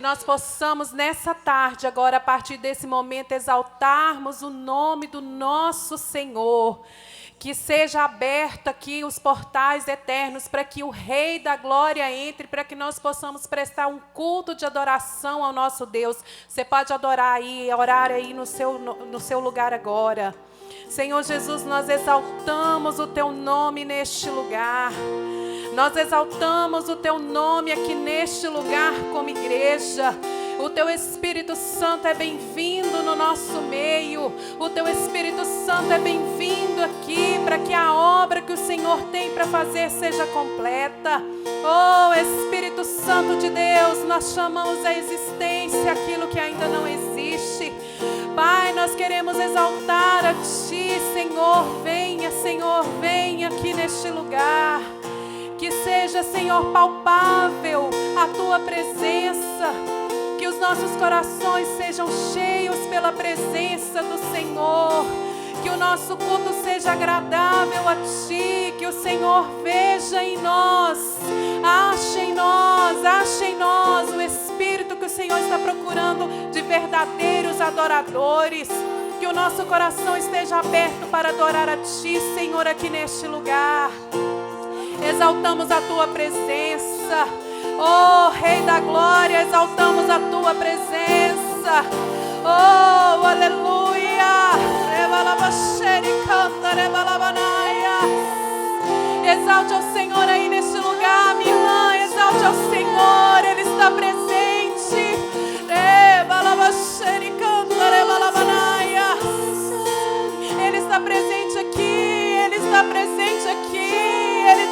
Nós possamos nessa tarde, agora a partir desse momento, exaltarmos o nome do nosso Senhor. Que seja aberto aqui os portais eternos para que o Rei da Glória entre, para que nós possamos prestar um culto de adoração ao nosso Deus. Você pode adorar aí, orar aí no seu lugar agora. Senhor Jesus, nós exaltamos o Teu nome neste lugar. Nós exaltamos o Teu nome aqui neste lugar como igreja. O Teu Espírito Santo é bem-vindo no nosso meio. O Teu Espírito Santo é bem-vindo aqui para que a obra que o Senhor tem para fazer seja completa. Oh, Espírito Santo de Deus, nós chamamos à existência aquilo que ainda não existe. Pai, nós queremos exaltar a Ti, Senhor, venha aqui neste lugar. Que seja, Senhor, palpável a Tua presença. Que os nossos corações sejam cheios pela presença do Senhor. Que o nosso culto seja agradável a Ti. Que o Senhor veja em nós, ache em nós o Espírito que o Senhor está procurando de verdadeiros adoradores. Que o nosso coração esteja aberto para adorar a Ti, Senhor, aqui neste lugar. Exaltamos a Tua presença. Oh, Rei da Glória, exaltamos a Tua presença. Oh, aleluia. Exalte ao Senhor aí neste lugar, minha irmã. Exalte ao Senhor, Ele está presente. Ele está presente aqui, Ele está presente aqui. Ele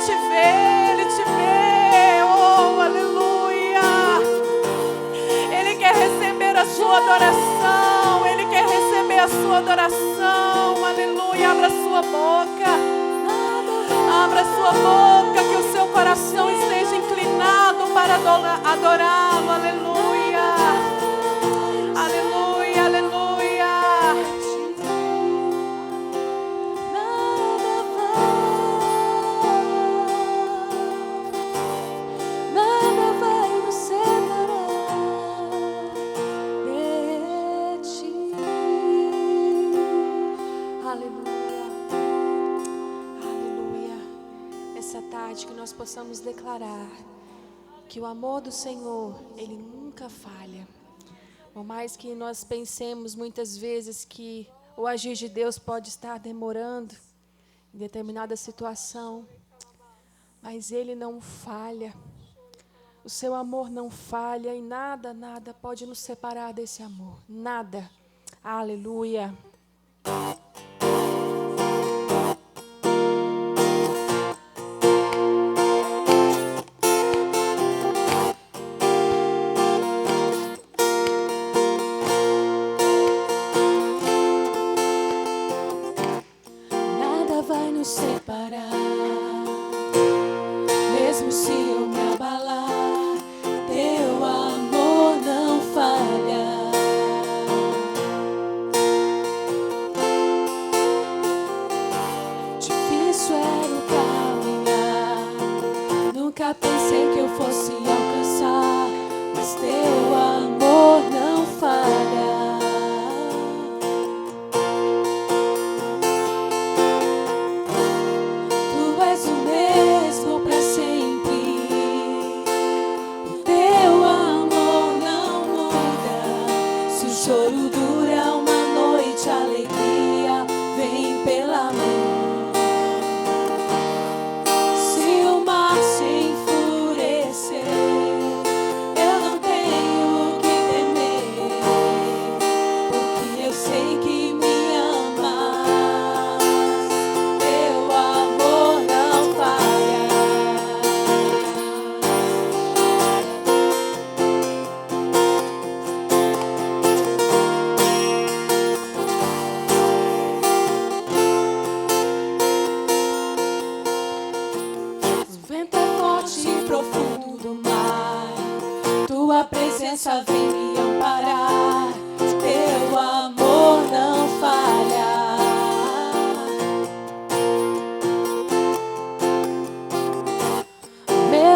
te vê, oh, aleluia. Ele quer receber a sua adoração, Ele quer receber a sua adoração, aleluia. Abra sua boca, que o seu coração esteja inclinado para adorá-lo, aleluia, aleluia, aleluia. Que nós possamos declarar que o amor do Senhor, Ele nunca falha. Por mais que nós pensemos muitas vezes que o agir de Deus pode estar demorando em determinada situação, mas Ele não falha. O seu amor não falha e nada pode nos separar desse amor. Nada. Aleluia.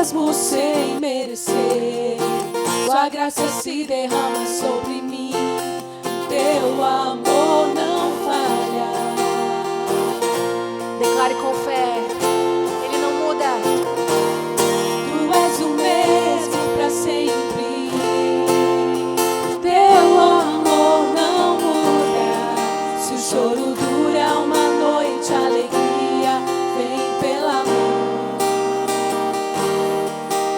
mesmo sem merecer. O Tua graça se derrama sobre mim, Teu amor não falha. Declare com fé, Ele não muda. Tu és o mesmo para sempre, Teu amor não muda. Se o choro dura uma noite, a alegria vem pela mão.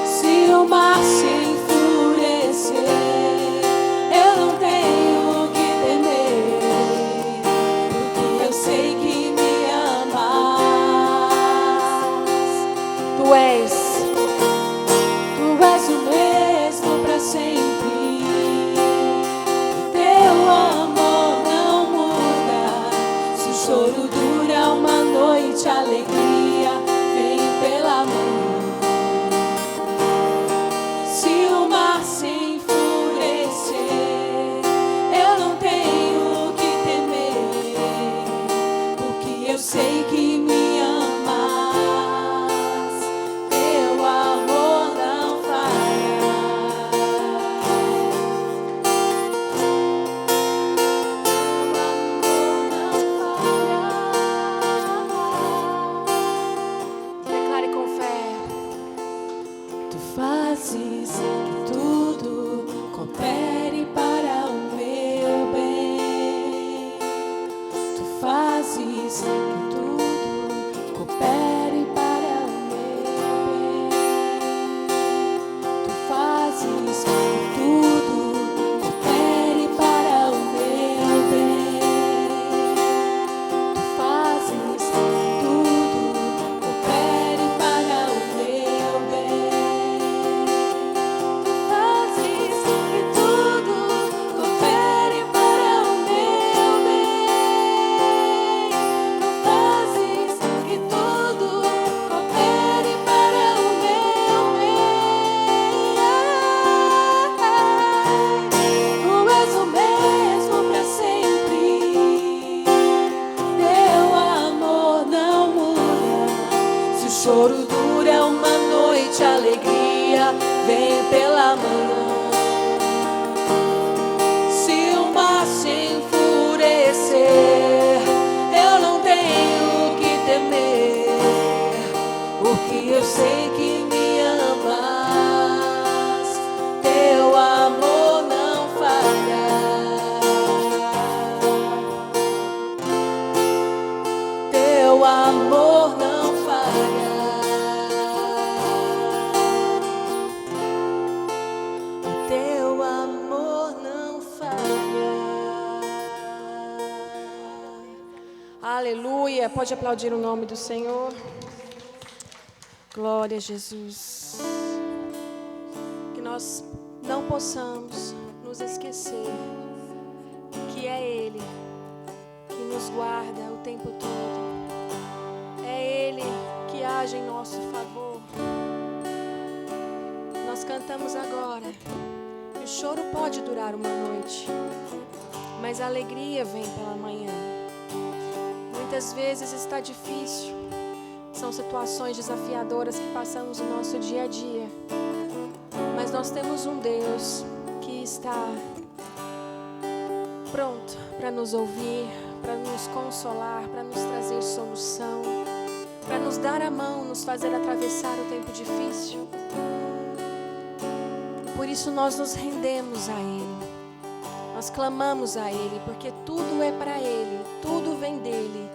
Se o mar se enfurecer, eu não tenho que temer, porque eu sei que me amas. Tu és O mesmo para sempre, Teu amor não muda. Se o choro dura uma noite, a alegria vem pela mão. Se o mar se enfurecer, eu não tenho que temer, porque eu sei que me amas. Teu amor não falha. Teu amor não falha. Declare com fé. Tu fazes que tudo coopere para o meu bem. Tu fazes que tudo coopere para o meu bem. Tu fazes que tudo coopere para o meu bem. Tu fazes que tudo coopere para o meu bem. Tu fazes que tudo coopere para o meu bem. Tu fazes que tudo coopere para o meu bem. Tu és o mesmo para sempre, Teu amor não muda. Se o choro dura uma noite, a alegria vem pela manhã. Se o mar se enfurecer, eu não tenho que temer, porque eu sei que me amas. Teu amor não falha. Teu amor não falha. Teu amor não falha. Aleluia. Pode aplaudir o nome do Senhor. Glória a Jesus. Que nós não possamos nos esquecer que é Ele que nos guarda o tempo todo. É Ele que age em nosso favor. Nós cantamos agora. E o choro pode durar uma noite, mas a alegria vem pela manhã. Muitas vezes está difícil. São situações desafiadoras que passamos no nosso dia a dia. Mas nós temos um Deus que está pronto para nos ouvir, para nos consolar, para nos trazer solução, para nos dar a mão, nos fazer atravessar o tempo difícil. Por isso nós nos rendemos a Ele. Nós clamamos a Ele, porque tudo é para Ele, tudo vem dEle.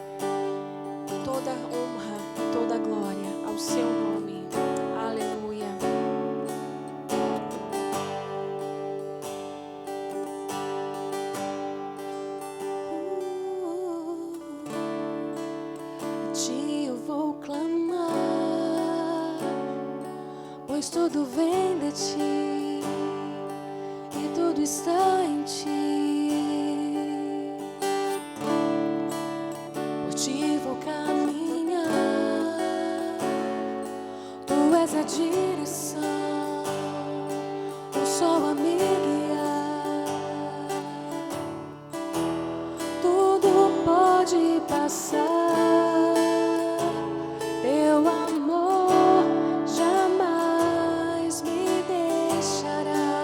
Toda honra, toda glória ao Seu nome. Aleluia. A Ti eu vou clamar, pois tudo vem de Ti e tudo está em Ti. Por Ti vou caminhar, Tu és a direção, o sol a me guiar. Tudo pode passar, Teu amor jamais me deixará.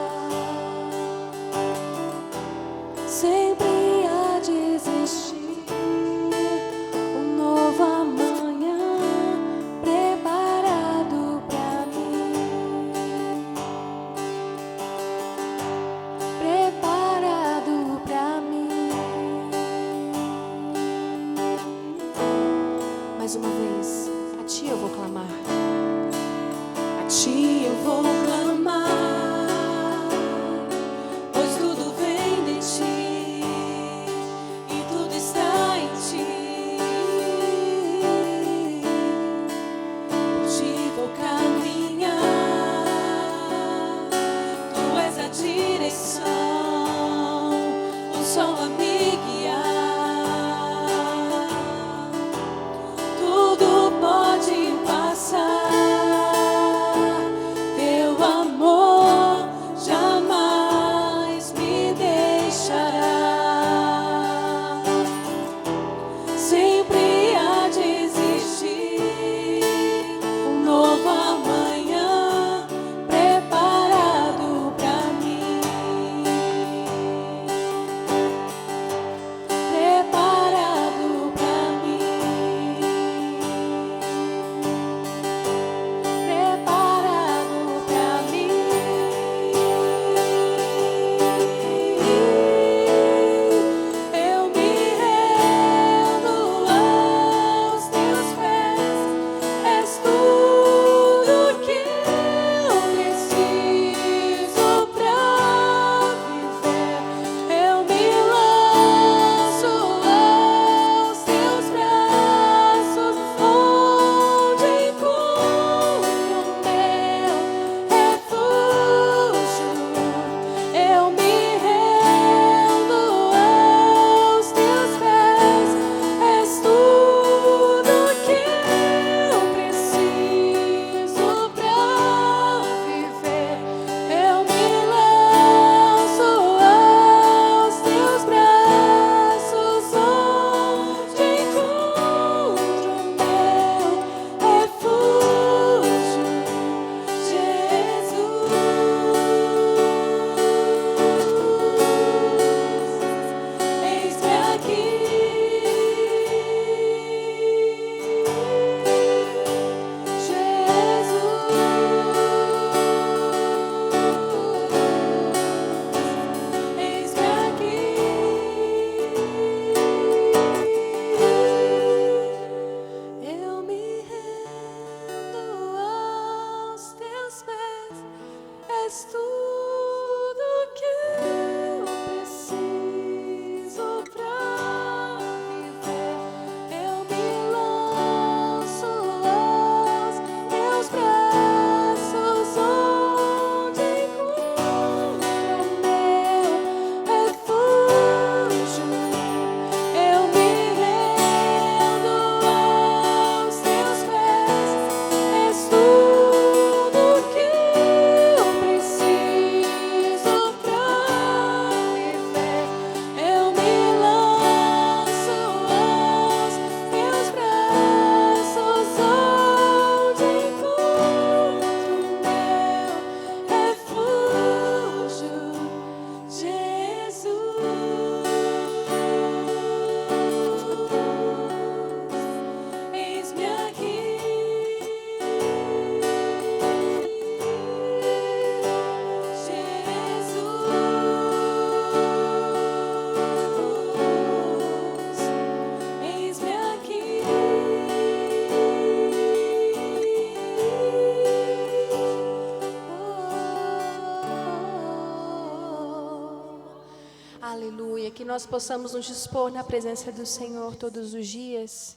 Aleluia. Que nós possamos nos dispor na presença do Senhor todos os dias.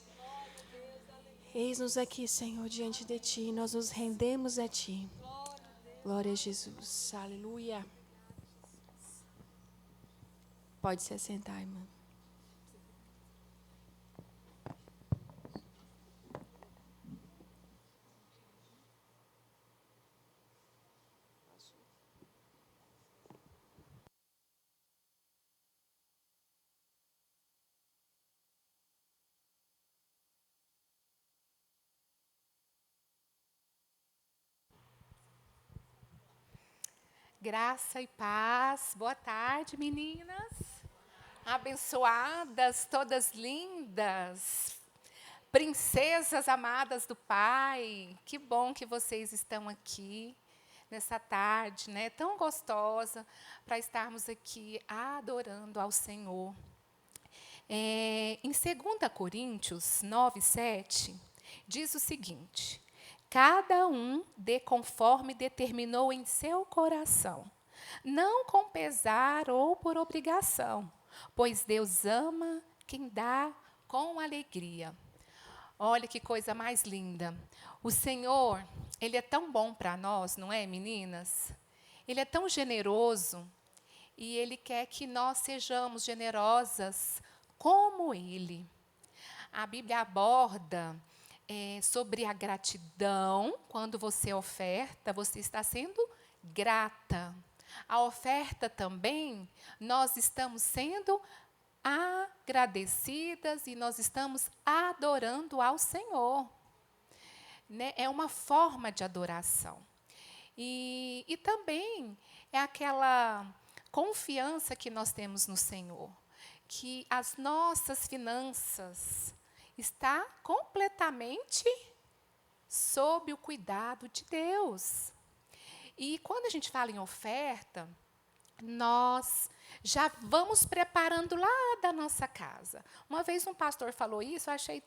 Eis-nos aqui, Senhor, diante de Ti. Nós nos rendemos a Ti. Glória a Jesus. Aleluia. Pode se assentar, irmã. Graça e paz. Boa tarde, meninas. Abençoadas, todas lindas. Princesas amadas do Pai. Que bom que vocês estão aqui nessa tarde, né? Tão gostosa para estarmos aqui adorando ao Senhor. Em 2 Coríntios 9:7, diz o seguinte: cada um dê conforme determinou em seu coração, não com pesar ou por obrigação, pois Deus ama quem dá com alegria. Olha que coisa mais linda. O Senhor, Ele é tão bom para nós, não é, meninas? Ele é tão generoso e Ele quer que nós sejamos generosas como Ele. A Bíblia aborda sobre a gratidão. Quando você oferta, você está sendo grata. A oferta também, nós estamos sendo agradecidas e nós estamos adorando ao Senhor. Né? É uma forma de adoração. E também é aquela confiança que nós temos no Senhor, que as nossas finanças está completamente sob o cuidado de Deus. E quando a gente fala em oferta, nós já vamos preparando lá da nossa casa. Uma vez um pastor falou isso, eu achei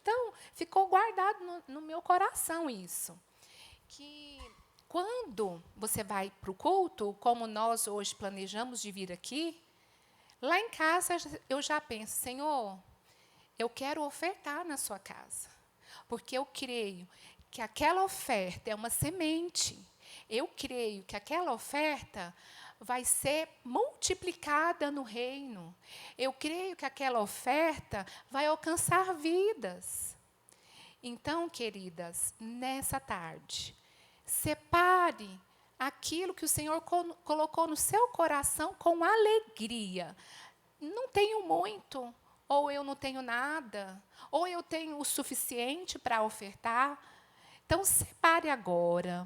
ficou guardado no meu coração isso. Que quando você vai para o culto, como nós hoje planejamos de vir aqui, lá em casa eu já penso, Senhor, eu quero ofertar na sua casa, porque eu creio que aquela oferta é uma semente. Eu creio que aquela oferta vai ser multiplicada no reino. Eu creio que aquela oferta vai alcançar vidas. Então, queridas, nessa tarde, separe aquilo que o Senhor colocou no seu coração com alegria. Não tenho muito, ou eu não tenho nada, ou eu tenho o suficiente para ofertar. Então, separe agora,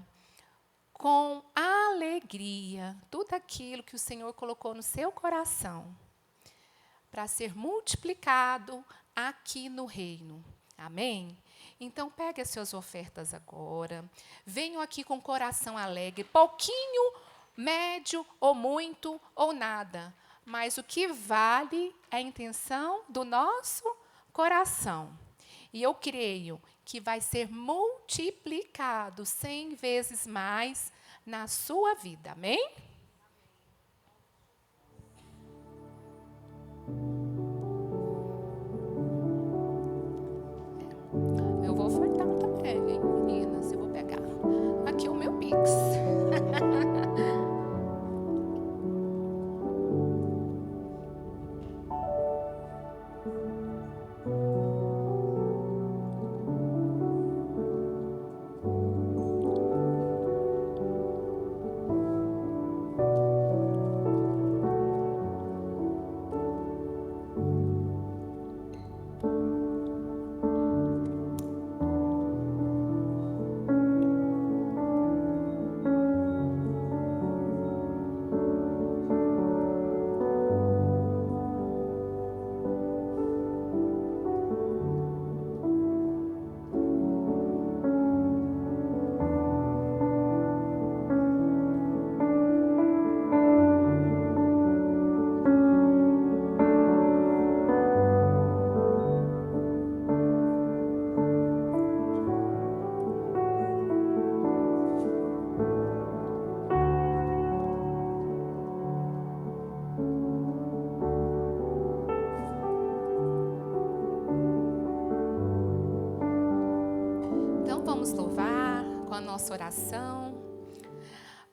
com alegria, tudo aquilo que o Senhor colocou no seu coração, para ser multiplicado aqui no reino. Amém? Então, pegue as suas ofertas agora. Venham aqui com o coração alegre, pouquinho, médio, ou muito, ou nada. Mas o que vale é a intenção do nosso coração. E eu creio que vai ser multiplicado 100 vezes mais na sua vida. Amém? Eu vou ofertar também, hein, meninas? Eu vou pegar aqui o meu Pix. com a nossa oração.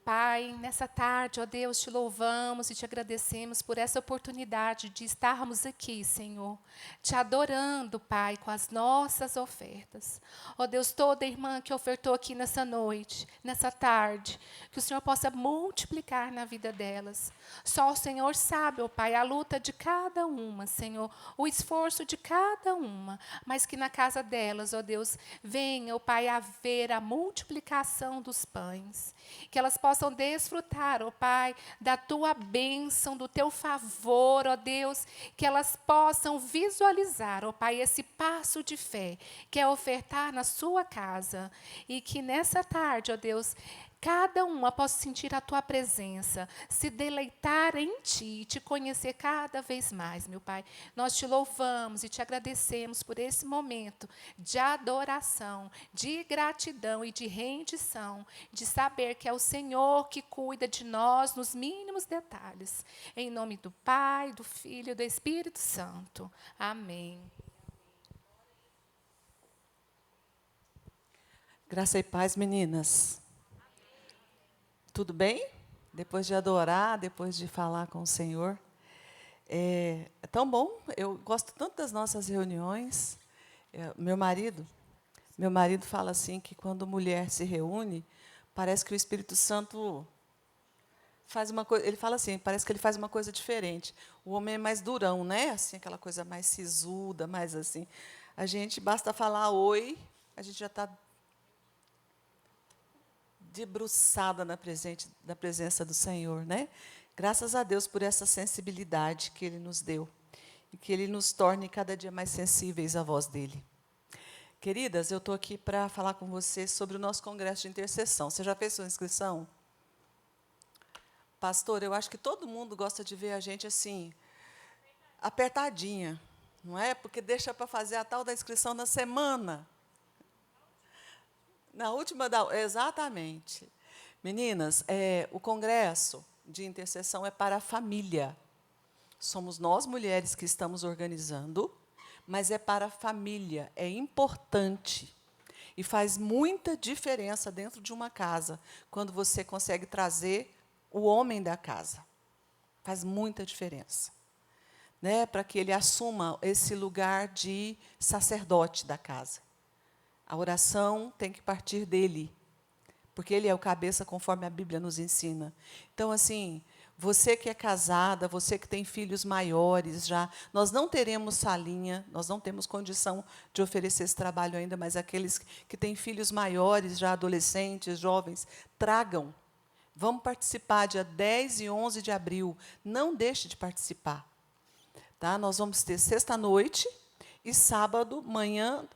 Pai, nessa tarde, ó Deus, te louvamos e te agradecemos por essa oportunidade de estarmos aqui, Senhor, te adorando, Pai, com as nossas ofertas. Ó Deus, toda irmã que ofertou aqui nessa noite, nessa tarde, que o Senhor possa multiplicar na vida delas. Só o Senhor sabe, ó Pai, a luta de cada uma, Senhor, o esforço de cada uma, mas que na casa delas, ó Deus, venha, ó Pai, a ver a multiplicação dos pães, que elas possam desfrutar, ó Pai, da Tua bênção, do Teu favor, ó Deus, que elas possam visualizar, ó Pai, esse passo de fé, que é ofertar na sua casa, e que nessa tarde, ó Deus, cada uma possa sentir a Tua presença, se deleitar em Ti, te conhecer cada vez mais, meu Pai. Nós te louvamos e te agradecemos por esse momento de adoração, de gratidão e de rendição, de saber que é o Senhor que cuida de nós nos mínimos detalhes. Em nome do Pai, do Filho e do Espírito Santo. Amém. Graça e paz, meninas. Tudo bem? Depois de adorar, depois de falar com o Senhor. É tão bom, eu gosto tanto das nossas reuniões. Meu marido fala assim que quando mulher se reúne, parece que o Espírito Santo faz uma coisa, ele fala assim, parece que ele faz uma coisa diferente. O homem é mais durão, né? Assim, aquela coisa mais sisuda, mais assim. A gente basta falar oi, a gente já está debruçada na presença do Senhor, né? Graças a Deus por essa sensibilidade que Ele nos deu e que Ele nos torne cada dia mais sensíveis à voz dEle. Queridas, eu estou aqui para falar com vocês sobre o nosso congresso de intercessão. Você já fez sua inscrição? Pastor, eu acho que todo mundo gosta de ver a gente assim, apertadinha, não é? Porque deixa para fazer a tal da inscrição na semana. Na última exatamente. Meninas, o congresso de intercessão é para a família. Somos nós, mulheres, que estamos organizando, mas é para a família. É importante. E faz muita diferença dentro de uma casa, quando você consegue trazer o homem da casa. Faz muita diferença. Né? Para que ele assuma esse lugar de sacerdote da casa. A oração tem que partir dele, porque ele é o cabeça, conforme a Bíblia nos ensina. Então, assim, você que é casada, você que tem filhos maiores já, nós não teremos salinha, nós não temos condição de oferecer esse trabalho ainda, mas aqueles que têm filhos maiores, já adolescentes, jovens, tragam. Vamos participar dia 10 e 11 de abril. Não deixe de participar. Tá? Nós vamos ter sexta-noite e sábado, manhã.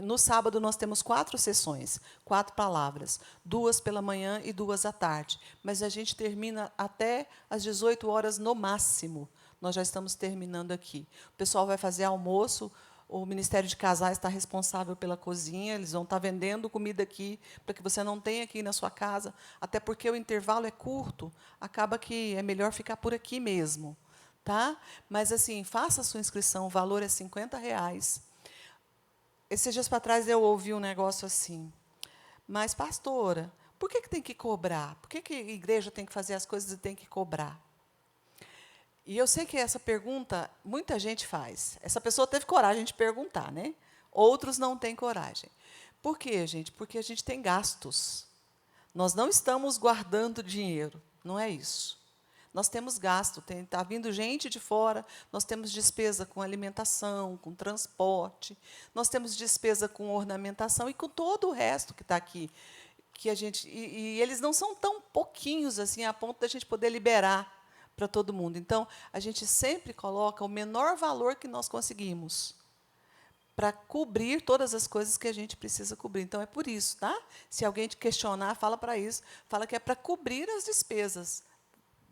No sábado, nós temos 4 sessões, 4 palavras, 2 pela manhã e 2 à tarde. Mas a gente termina até às 18 horas no máximo. Nós já estamos terminando aqui. O pessoal vai fazer almoço, o Ministério de Casais está responsável pela cozinha, eles vão estar vendendo comida aqui, para que você não tenha aqui na sua casa, até porque o intervalo é curto, acaba que é melhor ficar por aqui mesmo. Tá? Mas, assim, faça a sua inscrição, o valor é R$50. Esses dias para trás eu ouvi um negócio assim, mas, pastora, por que tem que cobrar? Por que a igreja tem que fazer as coisas e tem que cobrar? E eu sei que essa pergunta muita gente faz. Essa pessoa teve coragem de perguntar, né? Outros não têm coragem. Por quê, gente? Porque a gente tem gastos. Nós não estamos guardando dinheiro, não é isso. Nós temos gasto, está vindo gente de fora, nós temos despesa com alimentação, com transporte, nós temos despesa com ornamentação e com todo o resto que está aqui. Que a gente, e eles não são tão pouquinhos assim, a ponto da gente poder liberar para todo mundo. Então, a gente sempre coloca o menor valor que nós conseguimos para cobrir todas as coisas que a gente precisa cobrir. Então, é por isso, tá? Se alguém te questionar, fala para isso, fala que é para cobrir as despesas.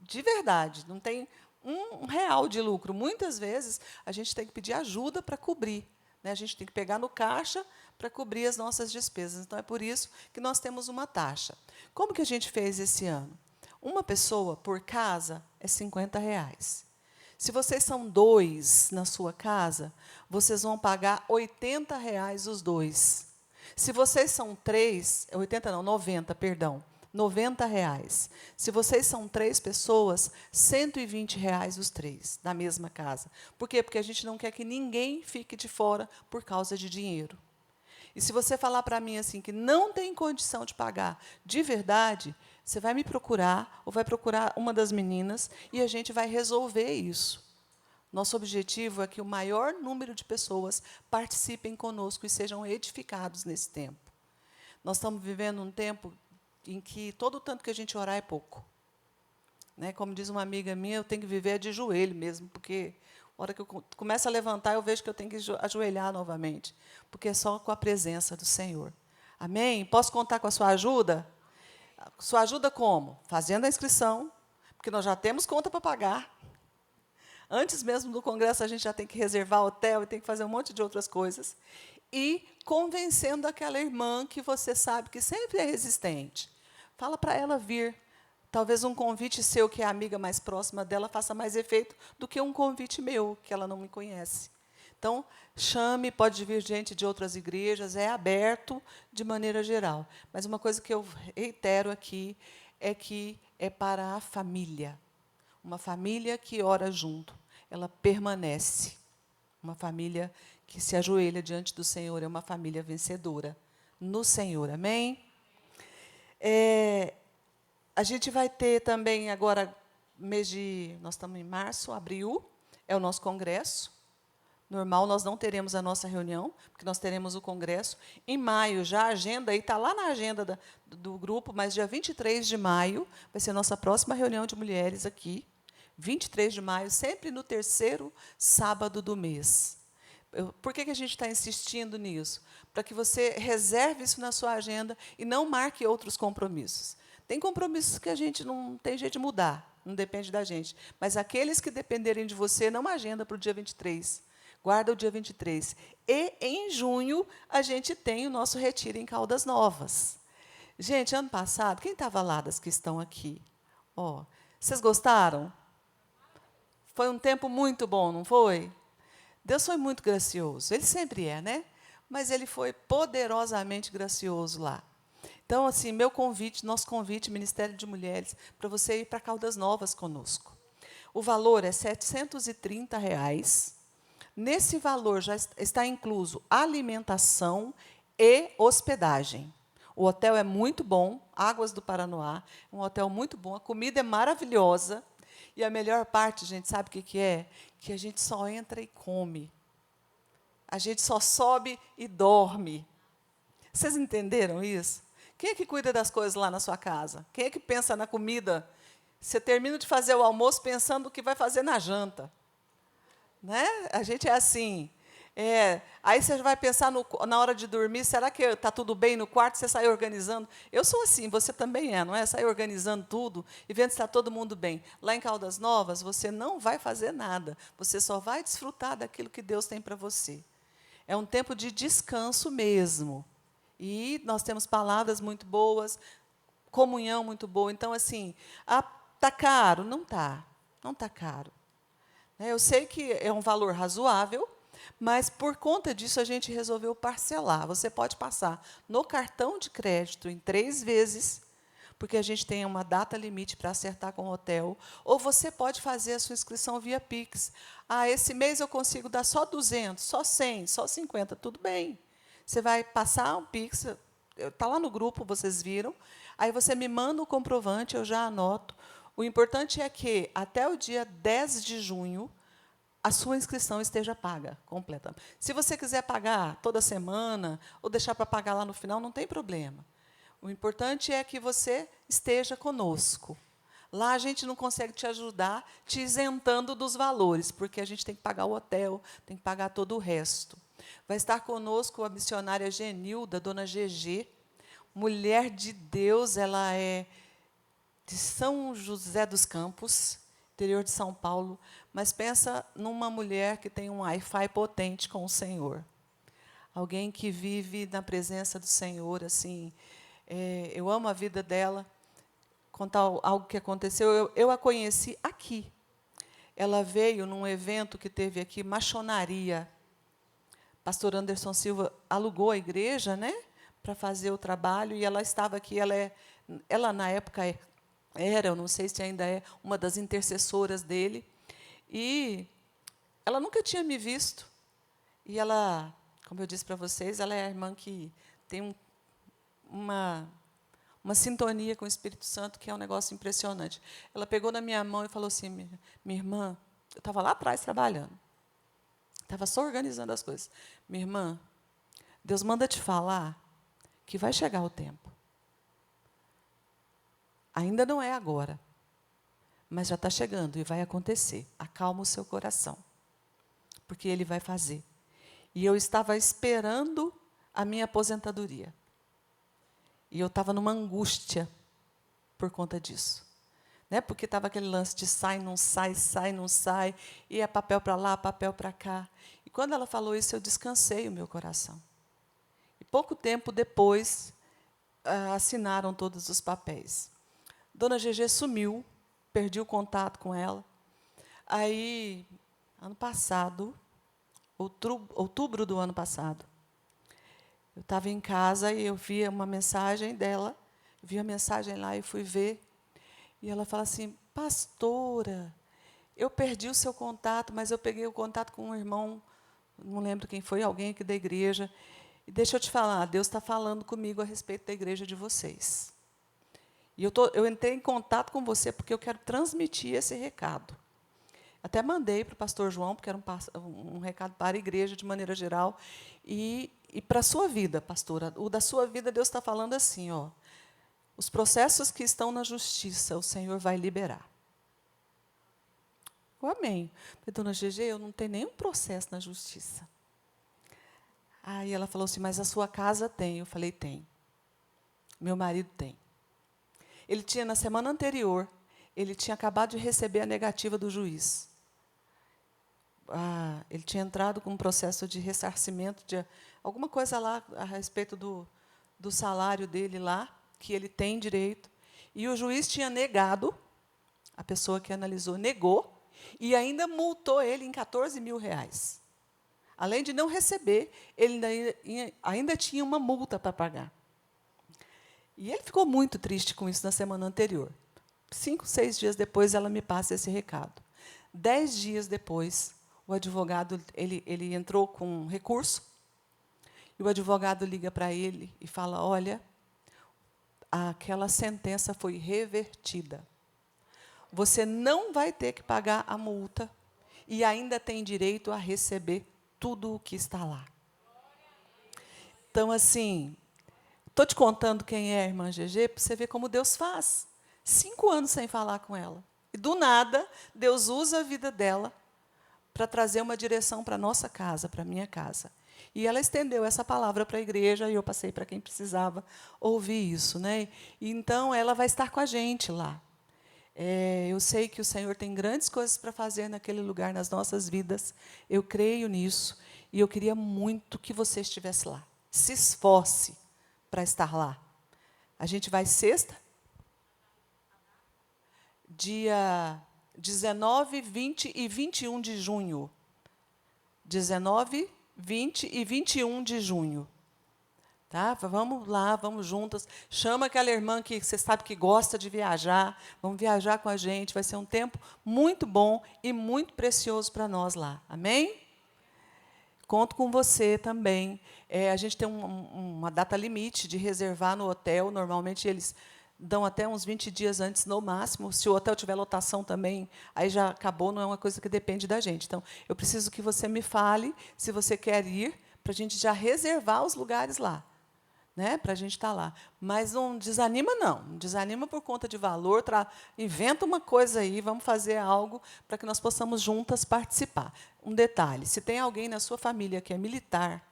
De verdade, não tem R$1 de lucro. Muitas vezes, a gente tem que pedir ajuda para cobrir. Né? A gente tem que pegar no caixa para cobrir as nossas despesas. Então, é por isso que nós temos uma taxa. Como que a gente fez esse ano? Uma pessoa por casa é R$50. Se vocês são 2 na sua casa, vocês vão pagar R$80 os 2. Se vocês são 3, 80 não, 90, perdão, R$ 90. Se vocês são 3 pessoas, R$ 120 os 3, na mesma casa. Por quê? Porque a gente não quer que ninguém fique de fora por causa de dinheiro. E se você falar para mim assim que não tem condição de pagar de verdade, você vai me procurar ou vai procurar uma das meninas e a gente vai resolver isso. Nosso objetivo é que o maior número de pessoas participem conosco e sejam edificados nesse tempo. Nós estamos vivendo um tempo em que todo o tanto que a gente orar é pouco. Né? Como diz uma amiga minha, eu tenho que viver de joelho mesmo, porque a hora que eu começo a levantar, eu vejo que eu tenho que ajoelhar novamente, porque é só com a presença do Senhor. Amém? Posso contar com a sua ajuda? Sua ajuda como? Fazendo a inscrição, porque nós já temos conta para pagar. Antes mesmo do congresso, a gente já tem que reservar hotel e tem que fazer um monte de outras coisas. E convencendo aquela irmã que você sabe que sempre é resistente. Fala para ela vir. Talvez um convite seu, que é a amiga mais próxima dela, faça mais efeito do que um convite meu, que ela não me conhece. Então, chame, pode vir gente de outras igrejas, é aberto de maneira geral. Mas uma coisa que eu reitero aqui é que é para a família. Uma família que ora junto, ela permanece. Uma família que se ajoelha diante do Senhor é uma família vencedora no Senhor. Amém? A gente vai ter também agora, nós estamos em março, abril, é o nosso congresso. Normal, nós não teremos a nossa reunião, porque nós teremos o congresso. Em maio, já a agenda, está lá na agenda do grupo, mas dia 23 de maio vai ser a nossa próxima reunião de mulheres aqui. 23 de maio, sempre no 3º sábado do mês. Por que a gente está insistindo nisso? Para que você reserve isso na sua agenda e não marque outros compromissos. Tem compromissos que a gente não tem jeito de mudar, não depende da gente. Mas aqueles que dependerem de você, não agenda para o dia 23. Guarda o dia 23. E, em junho, a gente tem o nosso retiro em Caldas Novas. Gente, ano passado, quem estava lá das que estão aqui? Vocês gostaram? Foi um tempo muito bom, não foi? Deus foi muito gracioso. Ele sempre é, né? Mas Ele foi poderosamente gracioso lá. Então, assim, nosso convite, Ministério de Mulheres, para você ir para Caldas Novas conosco. O valor é R$ 730. Nesse valor já está incluso alimentação e hospedagem. O hotel é muito bom, Águas do Paranoá, um hotel muito bom, a comida é maravilhosa. E a melhor parte, gente, sabe o que é? Que a gente só entra e come. A gente só sobe e dorme. Vocês entenderam isso? Quem é que cuida das coisas lá na sua casa? Quem é que pensa na comida? Você termina de fazer o almoço pensando o que vai fazer na janta. Né? A gente é assim. Aí você vai pensar na hora de dormir, será que está tudo bem no quarto? Você sai organizando. Eu sou assim, você também não é? Sai organizando tudo e vendo se está todo mundo bem. Lá em Caldas Novas, você não vai fazer nada. Você só vai desfrutar daquilo que Deus tem para você. É um tempo de descanso mesmo. E nós temos palavras muito boas, comunhão muito boa. Então, assim, está caro? Não está. Não está caro. Eu sei que é um valor razoável, mas, por conta disso, a gente resolveu parcelar. Você pode passar no cartão de crédito em 3 vezes, porque a gente tem uma data limite para acertar com o hotel, ou você pode fazer a sua inscrição via Pix. Esse mês eu consigo dar só 200, só 100, só 50, tudo bem. Você vai passar um Pix, está lá no grupo, vocês viram, aí você me manda o comprovante, eu já anoto. O importante é que, até o dia 10 de junho, a sua inscrição esteja paga, completa. Se você quiser pagar toda semana, ou deixar para pagar lá no final, não tem problema. O importante é que você esteja conosco. Lá a gente não consegue te ajudar te isentando dos valores, porque a gente tem que pagar o hotel, tem que pagar todo o resto. Vai estar conosco a missionária Genilda, dona GG, mulher de Deus, ela é de São José dos Campos, interior de São Paulo, mas pensa numa mulher que tem um Wi-Fi potente com o Senhor. Alguém que vive na presença do Senhor, assim. Eu amo a vida dela. Contar algo que aconteceu. Eu a conheci aqui. Ela veio num evento que teve aqui, maçonaria. Pastor Anderson Silva alugou a igreja, né, para fazer o trabalho, e ela estava aqui, ela na época era, eu não sei se ainda é, uma das intercessoras dele, e ela nunca tinha me visto, e ela, como eu disse para vocês, ela é a irmã que tem uma sintonia com o Espírito Santo, que é um negócio impressionante. Ela pegou na minha mão e falou assim, minha irmã, eu estava lá atrás trabalhando, estava só organizando as coisas. Minha irmã, Deus manda te falar que vai chegar o tempo. Ainda não é agora, mas já está chegando e vai acontecer. Acalma o seu coração, porque Ele vai fazer. E eu estava esperando a minha aposentadoria. E eu estava numa angústia por conta disso. Né? Porque estava aquele lance de sai, não sai, e é papel para lá, papel para cá. E quando ela falou isso, eu descansei o meu coração. E pouco tempo depois, assinaram todos os papéis. Dona GG sumiu, perdi o contato com ela. Aí, ano passado, outubro do ano passado, eu estava em casa e eu vi uma mensagem dela, vi a mensagem lá e fui ver. E ela fala assim, pastora, eu perdi o seu contato, mas eu peguei o contato com um irmão, não lembro quem foi, alguém aqui da igreja. E deixa eu te falar, Deus está falando comigo a respeito da igreja de vocês. E eu entrei em contato com você porque eu quero transmitir esse recado. Até mandei para o pastor João, porque era um recado para a igreja de maneira geral. E para a sua vida, pastora, o da sua vida, Deus está falando assim, ó, os processos que estão na justiça, o Senhor vai liberar. Amém. Falei, dona GG, eu não tenho nenhum processo na justiça. Aí ela falou assim, mas a sua casa tem. Eu falei, tem. Meu marido tem. Ele tinha, na semana anterior, ele tinha acabado de receber a negativa do juiz. Ele tinha entrado com um processo de ressarcimento, de alguma coisa lá a respeito do salário dele lá, que ele tem direito, e o juiz tinha negado, a pessoa que analisou negou, e ainda multou ele em R$14 mil. Além de não receber, ele ainda tinha uma multa para pagar. E ele ficou muito triste com isso na semana anterior. 5, 6 dias depois, ela me passa esse recado. 10 dias depois, o advogado ele entrou com um recurso, e o advogado liga para ele e fala, olha, aquela sentença foi revertida. Você não vai ter que pagar a multa e ainda tem direito a receber tudo o que está lá. Então, assim, estou te contando quem é a irmã GG, para você ver como Deus faz. 5 anos sem falar com ela. E, do nada, Deus usa a vida dela para trazer uma direção para a nossa casa, para a minha casa. E ela estendeu essa palavra para a igreja, e eu passei para quem precisava ouvir isso. Né? E, então, ela vai estar com a gente lá. Eu sei que o Senhor tem grandes coisas para fazer naquele lugar, nas nossas vidas. Eu creio nisso. E eu queria muito que você estivesse lá. Se esforce para estar lá. A gente vai sexta, dia 19, 20 e 21 de junho. 19, 20 e 21 de junho. Tá? Vamos lá, vamos juntas. Chama aquela irmã que você sabe que gosta de viajar. Vamos viajar com a gente. Vai ser um tempo muito bom e muito precioso para nós lá. Amém? Conto com você também. A gente tem uma data limite de reservar no hotel. Normalmente, eles dão até uns 20 dias antes, no máximo. Se o hotel tiver lotação também, aí já acabou, não é uma coisa que depende da gente. Então, eu preciso que você me fale se você quer ir, para a gente já reservar os lugares lá. Né, para a gente estar lá. Mas não desanima, não. Não desanima por conta de valor. Inventa uma coisa aí, vamos fazer algo para que nós possamos juntas participar. Um detalhe, se tem alguém na sua família que é militar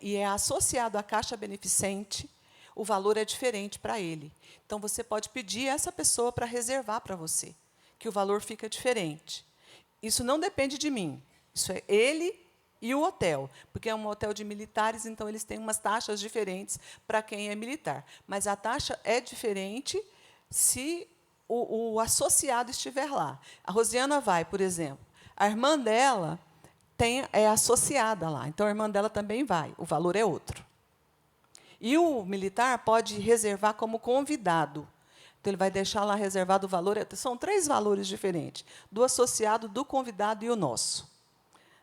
e é associado à Caixa Beneficente, o valor é diferente para ele. Então, você pode pedir essa pessoa para reservar para você, que o valor fica diferente. Isso não depende de mim. Isso é ele e o hotel, porque é um hotel de militares, então eles têm umas taxas diferentes para quem é militar. Mas a taxa é diferente se o associado estiver lá. A Rosiana vai, por exemplo. A irmã dela é associada lá, então a irmã dela também vai. O valor é outro. E o militar pode reservar como convidado. Então, ele vai deixar lá reservado o valor. São 3 valores diferentes: do associado, do convidado e o nosso.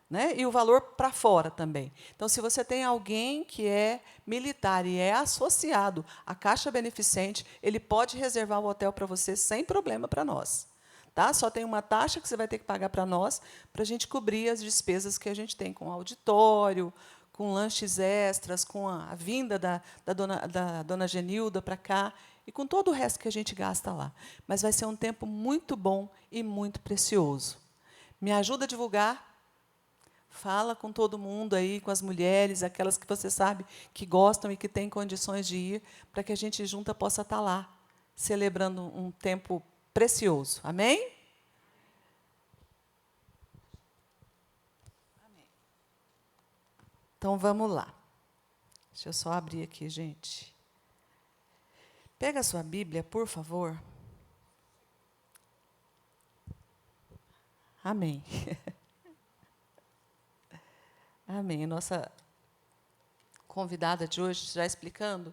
Né? E o valor para fora também. Então, se você tem alguém que é militar e é associado à Caixa Beneficente, ele pode reservar o hotel para você sem problema para nós. Tá? Só tem uma taxa que você vai ter que pagar para nós, para a gente cobrir as despesas que a gente tem com auditório, com lanches extras, com a vinda da dona Genilda para cá, e com todo o resto que a gente gasta lá. Mas vai ser um tempo muito bom e muito precioso. Me ajuda a divulgar. Fala com todo mundo aí, com as mulheres, aquelas que você sabe que gostam e que têm condições de ir, para que a gente junta possa estar lá, celebrando um tempo precioso. Amém? Amém. Então, vamos lá. Deixa eu só abrir aqui, gente. Pega a sua Bíblia, por favor. Amém. Amém. Nossa convidada de hoje, já explicando,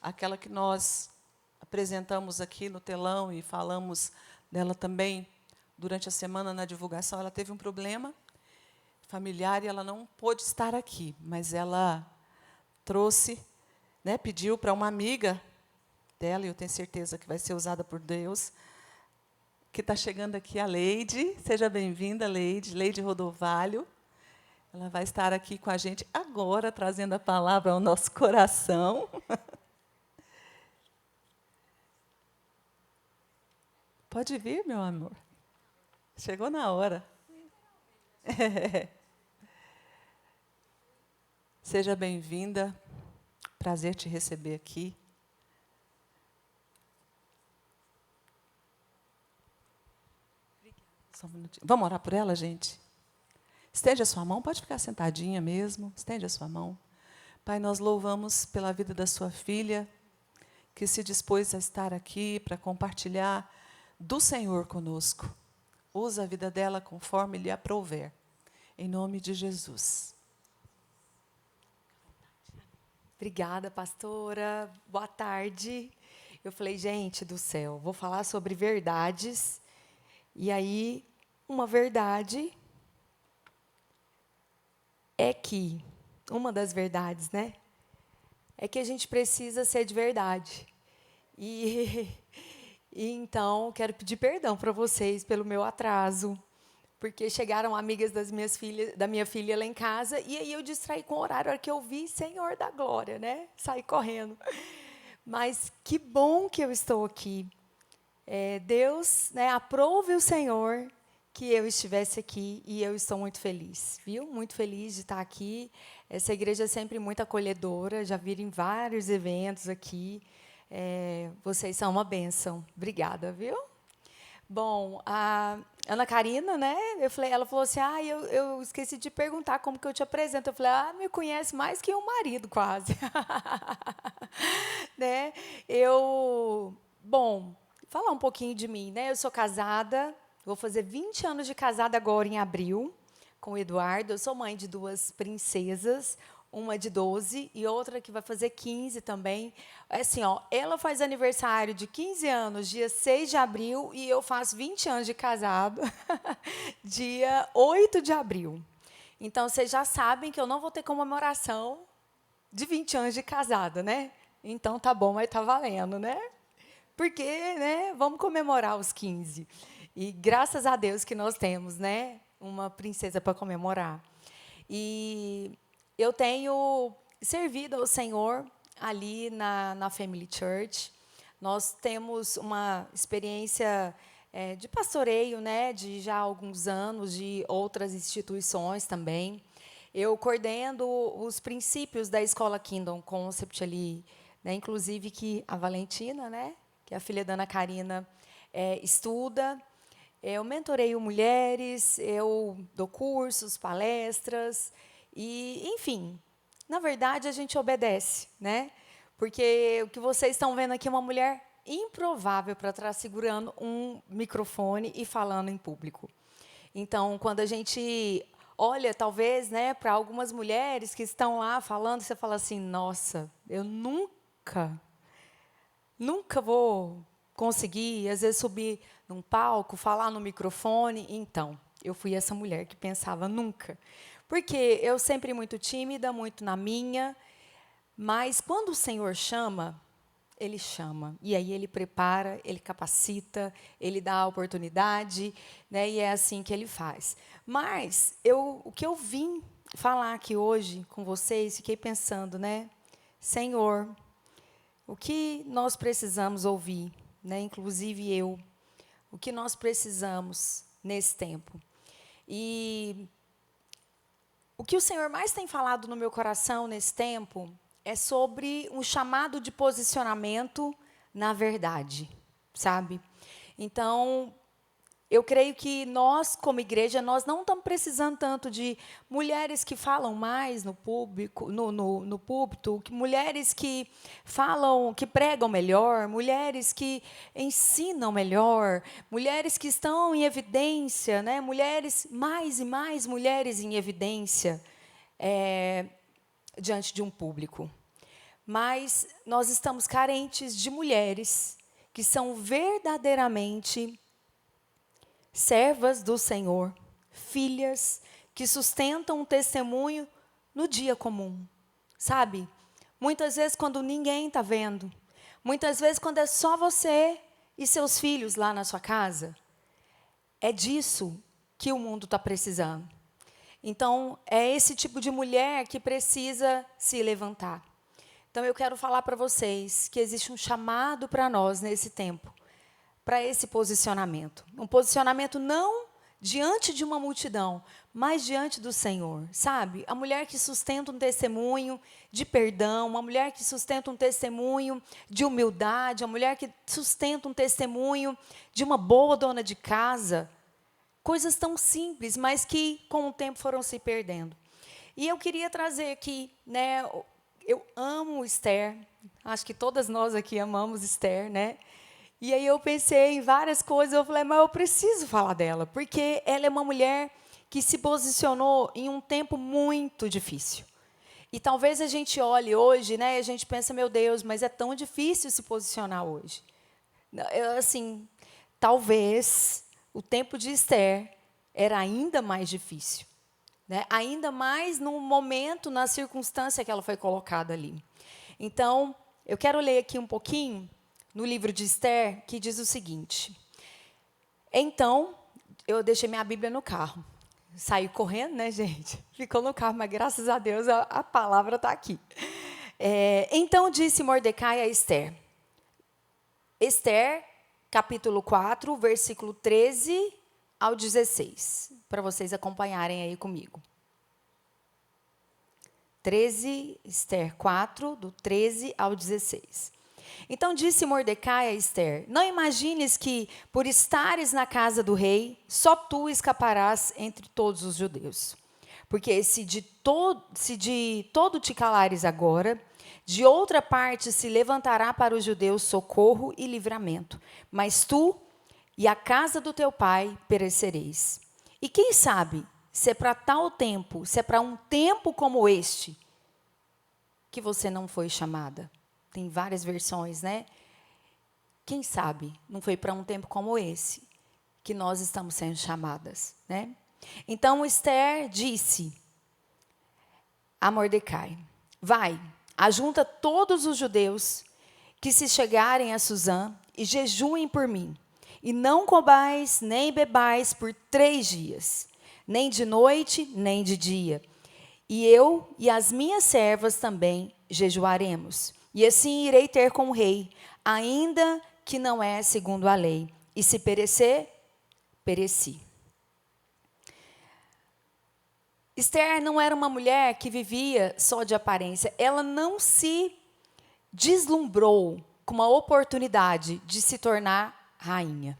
aquela que nós apresentamos aqui no telão e falamos dela também durante a semana na divulgação, ela teve um problema familiar e ela não pôde estar aqui, mas ela trouxe, né, pediu para uma amiga dela, e eu tenho certeza que vai ser usada por Deus, que está chegando aqui, a Leide. Seja bem-vinda, Leide. Leide Rodovalho. Ela vai estar aqui com a gente agora, trazendo a palavra ao nosso coração. Pode vir, meu amor. Chegou na hora. Seja bem-vinda. Prazer te receber aqui. Só um minutinho. Vamos orar por ela, gente? Estende a sua mão, pode ficar sentadinha mesmo. Estende a sua mão. Pai, nós louvamos pela vida da sua filha, que se dispôs a estar aqui para compartilhar do Senhor conosco. Usa a vida dela conforme lhe aprouver. Em nome de Jesus. Obrigada, pastora. Boa tarde. Eu falei, gente do céu, vou falar sobre verdades. E aí, uma verdade é que, uma das verdades, né? É que a gente precisa ser de verdade. E então, quero pedir perdão para vocês pelo meu atraso, porque chegaram amigas da minha filha lá em casa, e aí eu distraí com o horário, a hora que eu vi, Senhor da glória, né? Saí correndo. Mas que bom que eu estou aqui. Deus, né, aprove o Senhor que eu estivesse aqui, e eu estou muito feliz, viu? Muito feliz de estar aqui. Essa igreja é sempre muito acolhedora, já viram vários eventos aqui. Vocês são uma bênção. Obrigada, viu? Bom, a Ana Karina, né? Ela falou assim, eu esqueci de perguntar como que eu te apresento. Eu falei, me conhece mais que um marido, quase. Né? Bom, falar um pouquinho de mim, né? Eu sou casada, vou fazer 20 anos de casada agora em abril, com o Eduardo. Eu sou mãe de 2 princesas, uma de 12 e outra que vai fazer 15 também. Assim, ela faz aniversário de 15 anos, dia 6 de abril, e eu faço 20 anos de casado, dia 8 de abril. Então, vocês já sabem que eu não vou ter comemoração de 20 anos de casada, né? Então, tá bom, mas tá valendo, né? Porque, né, vamos comemorar os 15. E graças a Deus que nós temos, né, uma princesa para comemorar. E eu tenho servido ao Senhor ali na Family Church. Nós temos uma experiência de pastoreio, né, de já alguns anos, de outras instituições também. Eu coordeno os princípios da Escola Kingdom Concept ali, né, inclusive que a Valentina, né, que é a filha da Ana Karina, estuda. Eu mentoreio mulheres, eu dou cursos, palestras, e, enfim, na verdade, a gente obedece, né? Porque o que vocês estão vendo aqui é uma mulher improvável para estar segurando um microfone e falando em público. Então, quando a gente olha, talvez, né, para algumas mulheres que estão lá falando, você fala assim, nossa, eu nunca vou conseguir, às vezes, subir num palco, falar no microfone. Então, eu fui essa mulher que pensava nunca. Porque eu sempre muito tímida, muito na minha, mas quando o Senhor chama, Ele chama. E aí Ele prepara, Ele capacita, Ele dá a oportunidade, né, e é assim que Ele faz. Mas o que eu vim falar aqui hoje com vocês, fiquei pensando, né, Senhor, o que nós precisamos ouvir, né, inclusive eu, o que nós precisamos nesse tempo. E o que o Senhor mais tem falado no meu coração nesse tempo é sobre um chamado de posicionamento na verdade, sabe? Então, eu creio que nós, como igreja, nós não estamos precisando tanto de mulheres que falam mais no público, no púlpito, mulheres que falam, que pregam melhor, mulheres que ensinam melhor, mulheres que estão em evidência, né? Mulheres, mais e mais mulheres em evidência diante de um público. Mas nós estamos carentes de mulheres que são verdadeiramente servas do Senhor, filhas que sustentam um testemunho no dia comum, sabe? Muitas vezes quando ninguém está vendo, muitas vezes quando é só você e seus filhos lá na sua casa, é disso que o mundo está precisando. Então, é esse tipo de mulher que precisa se levantar. Então, eu quero falar para vocês que existe um chamado para nós nesse tempo, para esse posicionamento. Um posicionamento não diante de uma multidão, mas diante do Senhor, sabe? A mulher que sustenta um testemunho de perdão, uma mulher que sustenta um testemunho de humildade, a mulher que sustenta um testemunho de uma boa dona de casa. Coisas tão simples, mas que com o tempo foram se perdendo. E eu queria trazer aqui, né? Eu amo Esther, acho que todas nós aqui amamos Esther, né? E aí eu pensei em várias coisas, eu falei, mas eu preciso falar dela, porque ela é uma mulher que se posicionou em um tempo muito difícil. E talvez a gente olhe hoje, né, e a gente pensa, meu Deus, mas é tão difícil se posicionar hoje. Assim, talvez o tempo de Esther era ainda mais difícil, né? Ainda mais no momento, na circunstância que ela foi colocada ali. Então, eu quero ler aqui um pouquinho no livro de Esther, que diz o seguinte. Então, eu deixei minha Bíblia no carro. Saí correndo, né, gente? Ficou no carro, mas graças a Deus a palavra está aqui. Então disse Mordecai a Esther. Esther, capítulo 4, versículo 13 ao 16. Para vocês acompanharem aí comigo. 13, Esther 4, do 13 ao 16. Então disse Mordecai a Esther, não imagines que, por estares na casa do rei, só tu escaparás entre todos os judeus. Porque se de todo te calares agora, de outra parte se levantará para os judeus socorro e livramento. Mas tu e a casa do teu pai perecereis. E quem sabe, se é para tal tempo, se é para um tempo como este, que você não foi chamada. Tem várias versões, né? Quem sabe não foi para um tempo como esse que nós estamos sendo chamadas, né? Então Esther disse a Mordecai, vai, ajunta todos os judeus que se chegarem a Susã e jejuem por mim, e não comais nem bebais por 3 dias, nem de noite, nem de dia. E eu e as minhas servas também jejuaremos. E assim irei ter com o rei, ainda que não é segundo a lei. E se perecer, pereci. Esther não era uma mulher que vivia só de aparência. Ela não se deslumbrou com uma oportunidade de se tornar rainha.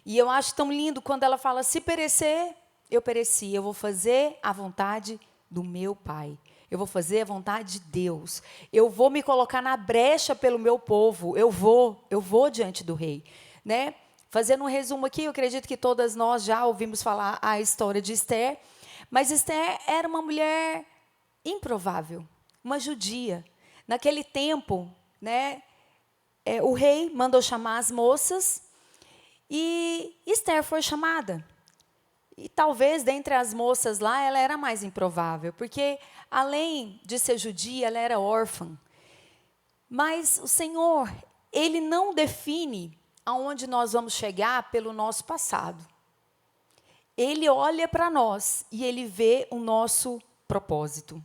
E eu acho tão lindo quando ela fala, se perecer, eu pereci. Eu vou fazer a vontade do meu pai. Eu vou fazer a vontade de Deus. Eu vou me colocar na brecha pelo meu povo. Eu vou diante do rei, né? Fazendo um resumo aqui, eu acredito que todas nós já ouvimos falar a história de Esther, Mas Esther era uma mulher improvável, uma judia. Naquele tempo, né, o rei mandou chamar as moças e Esther foi chamada. E talvez, dentre as moças lá, ela era mais improvável, porque, além de ser judia, ela era órfã. Mas o Senhor, Ele não define aonde nós vamos chegar pelo nosso passado. Ele olha para nós e Ele vê o nosso propósito.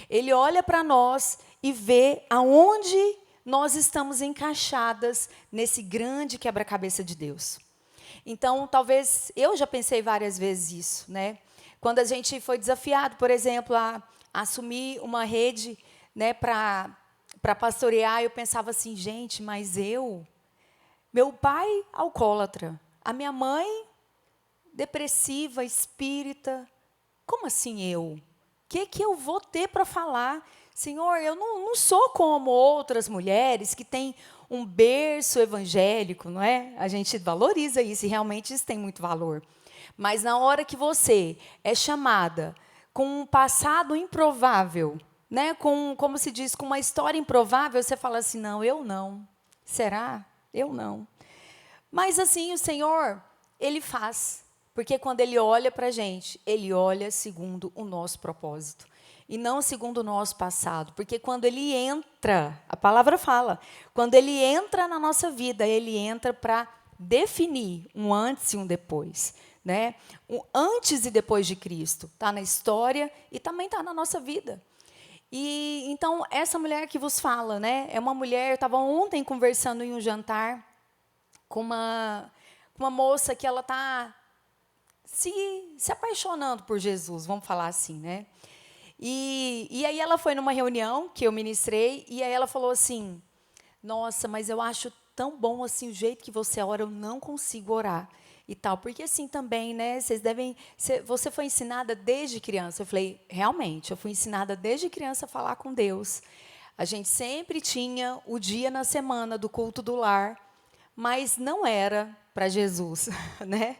Ele olha para nós e vê aonde nós estamos encaixadas nesse grande quebra-cabeça de Deus. Então, talvez, eu já pensei várias vezes isso, né? Quando a gente foi desafiado, por exemplo, a assumir uma rede, né, para pastorear, eu pensava assim, gente, mas meu pai alcoólatra, a minha mãe depressiva, espírita, como assim eu? O que eu vou ter para falar? Senhor, eu não sou como outras mulheres que têm um berço evangélico, não é? A gente valoriza isso e realmente isso tem muito valor. Mas na hora que você é chamada com um passado improvável, né? Como se diz, com uma história improvável, você fala assim, não, eu não. Será? Eu não. Mas assim, o Senhor, Ele faz. Porque quando Ele olha para a gente, Ele olha segundo o nosso propósito. E não segundo o nosso passado. Porque quando Ele entra, a palavra fala, quando Ele entra na nossa vida, Ele entra para definir um antes e um depois. Né? Um antes e depois de Cristo. Está na história e também está na nossa vida. E então, essa mulher que vos fala, né, é uma mulher, eu estava ontem conversando em um jantar com uma moça que ela está se apaixonando por Jesus, vamos falar assim, né? E aí ela foi numa reunião que eu ministrei, e aí ela falou assim, nossa, mas eu acho tão bom assim o jeito que você ora, eu não consigo orar e tal, porque assim também, né, você foi ensinada desde criança. Eu falei, realmente, eu fui ensinada desde criança a falar com Deus. A gente sempre tinha o dia na semana do culto do lar, mas não era para Jesus, né?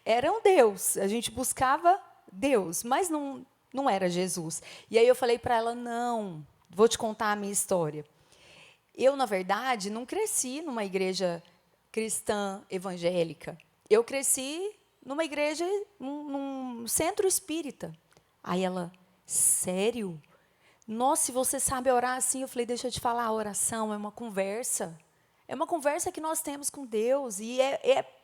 Era um Deus, a gente buscava Deus, mas não era Jesus. E aí eu falei para ela, não, vou te contar a minha história. Eu, na verdade, não cresci numa igreja cristã evangélica. Eu cresci numa igreja, num centro espírita. Aí ela, sério? Nossa, se você sabe orar assim, eu falei, deixa eu te falar, a oração é uma conversa. É uma conversa que nós temos com Deus e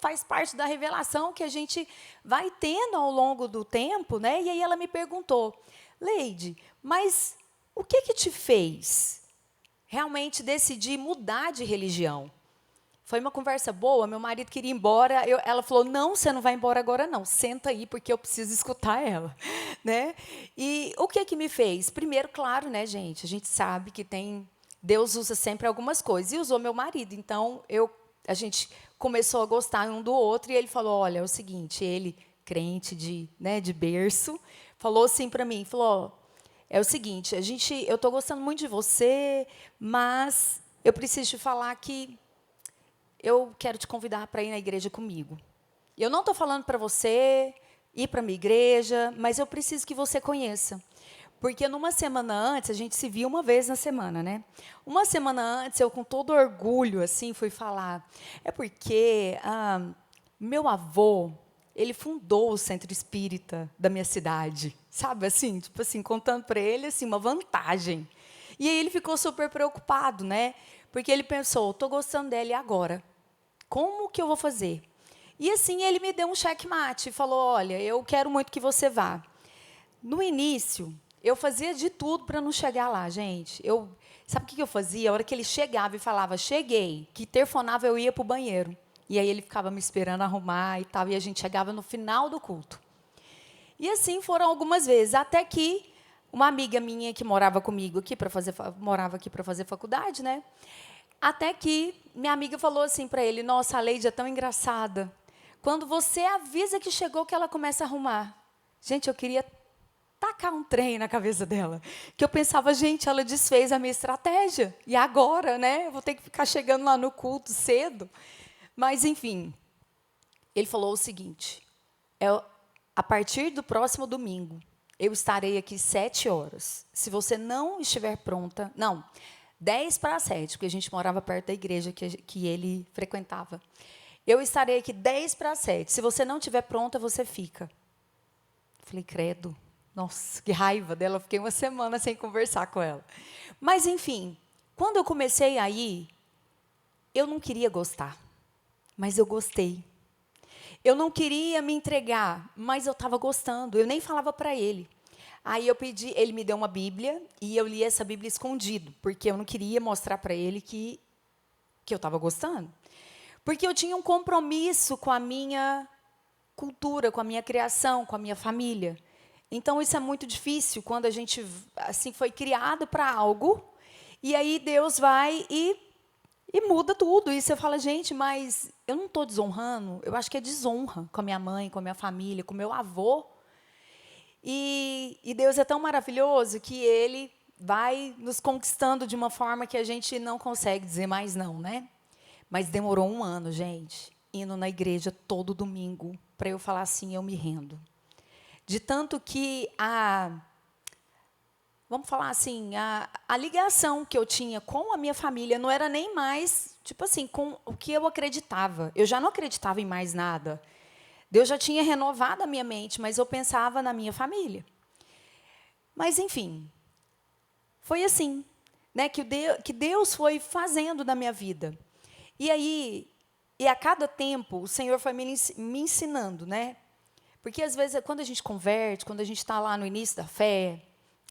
faz parte da revelação que a gente vai tendo ao longo do tempo, né? E aí ela me perguntou, Leide, mas o que te fez realmente decidir mudar de religião? Foi uma conversa boa, meu marido queria ir embora, ela falou, não, você não vai embora agora não, senta aí porque eu preciso escutar ela. Né? E o que me fez? Primeiro, claro, né, gente, a gente sabe que Deus usa sempre algumas coisas, e usou meu marido. Então, a gente começou a gostar um do outro, e ele falou, olha, é o seguinte, ele, crente de berço, falou assim para mim, falou, é o seguinte, eu estou gostando muito de você, mas eu preciso te falar que eu quero te convidar para ir na igreja comigo. Eu não estou falando para você ir para a minha igreja, mas eu preciso que você conheça. Porque numa semana antes, a gente se via uma vez na semana, né? Uma semana antes, eu com todo orgulho, assim, fui falar. É porque meu avô, ele fundou o centro espírita da minha cidade. Sabe, assim, tipo assim, contando para ele, assim, uma vantagem. E aí ele ficou super preocupado, né? Porque ele pensou, estou gostando dela e agora? Como que eu vou fazer? E assim, ele me deu um checkmate e falou, olha, eu quero muito que você vá. No início, eu fazia de tudo para não chegar lá, gente. Sabe o que eu fazia? A hora que ele chegava e falava, cheguei, que interfonava, eu ia para o banheiro. E aí ele ficava me esperando arrumar e tal, e a gente chegava no final do culto. E assim foram algumas vezes, até que uma amiga minha que morava comigo aqui morava aqui para fazer faculdade, né? Até que minha amiga falou assim para ele, nossa, a Leide é tão engraçada. Quando você avisa que chegou, que ela começa a arrumar. Gente, eu queria tacar um trem na cabeça dela. Que eu pensava, gente, ela desfez a minha estratégia. E agora, né? Eu vou ter que ficar chegando lá no culto cedo. Mas, enfim, ele falou o seguinte, a partir do próximo domingo, eu estarei aqui 7 horas. Se você não estiver pronta... Não, 10 para 7, porque a gente morava perto da igreja que ele frequentava. Eu estarei aqui 10 para 7. Se você não estiver pronta, você fica. Falei, credo. Nossa, que raiva dela. Eu fiquei uma semana sem conversar com ela. Mas, enfim, quando eu comecei a ir, eu não queria gostar, mas eu gostei. Eu não queria me entregar, mas eu estava gostando. Eu nem falava para ele. Aí eu pedi, ele me deu uma Bíblia e eu li essa Bíblia escondido, porque eu não queria mostrar para ele que eu estava gostando. Porque eu tinha um compromisso com a minha cultura, com a minha criação, com a minha família. Então, isso é muito difícil quando a gente assim foi criado para algo, e aí Deus vai e muda tudo. E você fala, gente, mas eu não estou desonrando? Eu acho que é desonra com a minha mãe, com a minha família, com o meu avô. E Deus é tão maravilhoso que Ele vai nos conquistando de uma forma que a gente não consegue dizer mais não, né? Mas demorou 1 ano, gente, indo na igreja todo domingo, para eu falar assim, eu me rendo. De tanto que vamos falar assim, a ligação que eu tinha com a minha família não era nem mais, tipo assim, com o que eu acreditava. Eu já não acreditava em mais nada. Deus já tinha renovado a minha mente, mas eu pensava na minha família. Mas, enfim, foi assim, né, que Deus foi fazendo na minha vida. E aí, a cada tempo, o Senhor foi me ensinando, né? Porque, às vezes, quando a gente converte, quando a gente está lá no início da fé,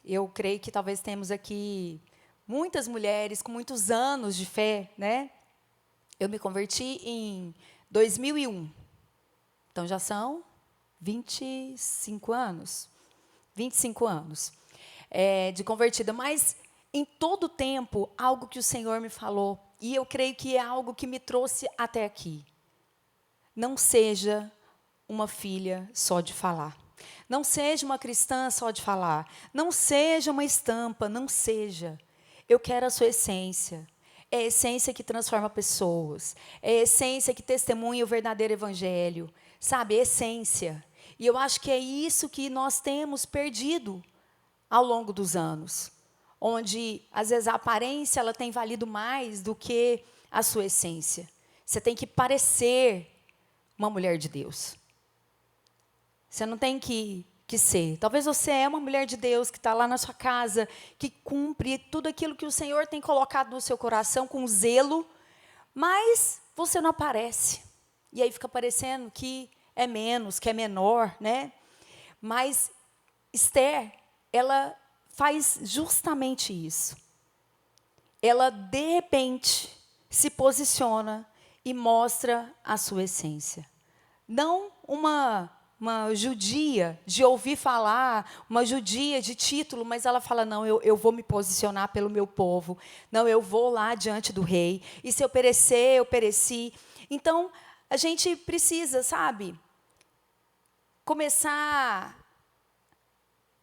eu creio que talvez temos aqui muitas mulheres com muitos anos de fé, né? Eu me converti em 2001. Então, já são 25 anos. 25 anos de convertida. Mas, em todo o tempo, algo que o Senhor me falou, e eu creio que é algo que me trouxe até aqui. Não seja uma filha só de falar. Não seja uma cristã só de falar. Não seja uma estampa, não seja. Eu quero a sua essência. É a essência que transforma pessoas. É a essência que testemunha o verdadeiro evangelho. Sabe, essência. E eu acho que é isso que nós temos perdido ao longo dos anos. Onde, às vezes, a aparência ela tem valido mais do que a sua essência. Você tem que parecer uma mulher de Deus. Você não tem que ser. Talvez você é uma mulher de Deus que está lá na sua casa, que cumpre tudo aquilo que o Senhor tem colocado no seu coração com zelo, mas você não aparece. E aí fica parecendo que é menos, que é menor, né? Mas Esther, ela faz justamente isso. Ela, de repente, se posiciona e mostra a sua essência. Não uma judia de ouvir falar, uma judia de título, mas ela fala, não, eu vou me posicionar pelo meu povo. Não, eu vou lá diante do rei. E se eu perecer, eu pereci. Então, a gente precisa, sabe, começar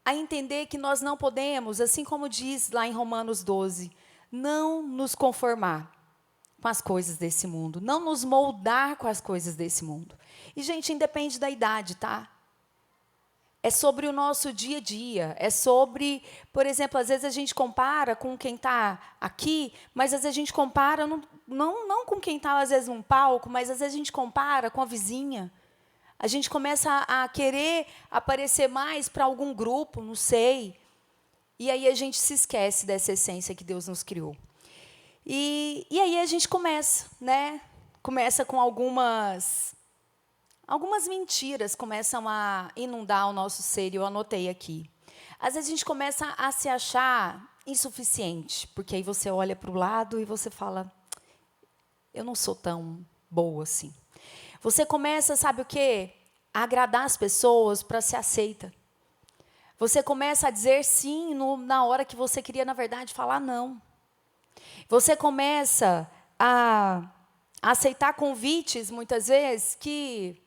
a entender que nós não podemos, assim como diz lá em Romanos 12, não nos conformar com as coisas desse mundo, não nos moldar com as coisas desse mundo. E, gente, independe da idade, tá? É sobre o nosso dia a dia, é sobre, por exemplo, às vezes a gente compara com quem está aqui, mas às vezes a gente compara, não com quem está, às vezes, num palco, mas às vezes a gente compara com a vizinha. A gente começa a querer aparecer mais para algum grupo, não sei. E aí a gente se esquece dessa essência que Deus nos criou. E aí a gente começa, né? Começa com algumas mentiras começam a inundar o nosso ser, e eu anotei aqui. Às vezes a gente começa a se achar insuficiente, porque aí você olha para o lado e você fala, eu não sou tão boa assim. Você começa, sabe o quê? A agradar as pessoas para ser aceita. Você começa a dizer sim na hora que você queria, na verdade, falar não. Você começa a aceitar convites, muitas vezes, que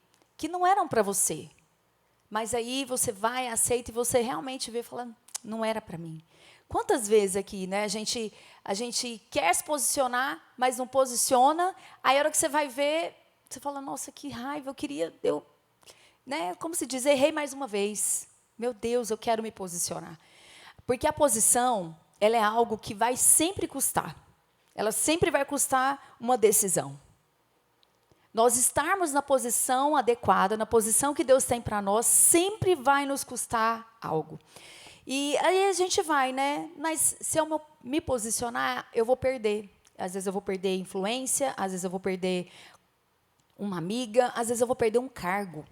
não eram para você. Mas aí você vai, aceita, e você realmente vê falando, não era para mim. Quantas vezes aqui, né, a gente quer se posicionar, mas não posiciona, aí a hora que você vai ver, você fala, nossa, que raiva, né, como se diz, errei mais uma vez. Meu Deus, eu quero me posicionar. Porque a posição, ela é algo que vai sempre custar. Ela sempre vai custar uma decisão. Nós estarmos na posição adequada, na posição que Deus tem para nós, sempre vai nos custar algo. E aí a gente vai, né? Mas se eu me posicionar, eu vou perder. Às vezes eu vou perder influência, às vezes eu vou perder uma amiga, às vezes eu vou perder um cargo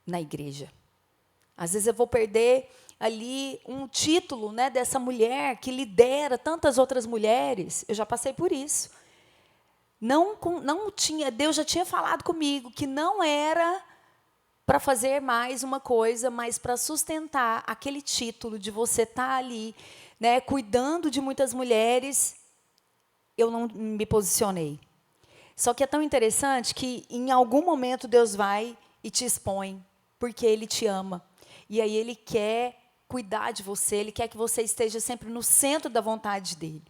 na igreja. Às vezes eu vou perder ali um título, né, dessa mulher que lidera tantas outras mulheres. Eu já passei por isso. Deus já tinha falado comigo que não era para fazer mais uma coisa, mas para sustentar aquele título de você estar ali, né, cuidando de muitas mulheres. Eu não me posicionei. Só que é tão interessante que em algum momento Deus vai e te expõe, porque Ele te ama. E aí Ele quer cuidar de você, Ele quer que você esteja sempre no centro da vontade dEle.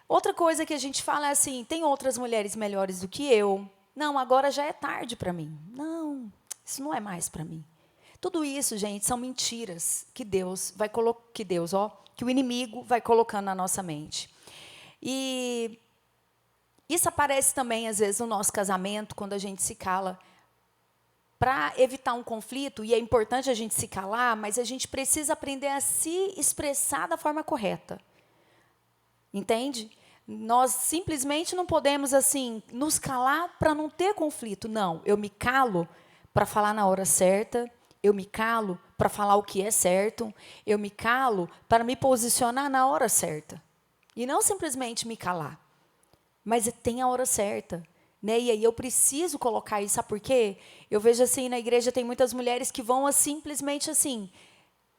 Outra coisa que a gente fala é assim, tem outras mulheres melhores do que eu. Não, agora já é tarde para mim. Não, isso não é mais para mim. Tudo isso, gente, são mentiras que que o inimigo vai colocando na nossa mente. E isso aparece também, às vezes, no nosso casamento, quando a gente se cala. Para evitar um conflito, e é importante a gente se calar, mas a gente precisa aprender a se expressar da forma correta. Entende? Nós simplesmente não podemos, assim, nos calar para não ter conflito. Não, eu me calo para falar na hora certa, eu me calo para falar o que é certo, eu me calo para me posicionar na hora certa. E não simplesmente me calar, mas tem a hora certa. Né? E aí eu preciso colocar isso, sabe por quê? Eu vejo assim, na igreja tem muitas mulheres que vão simplesmente assim,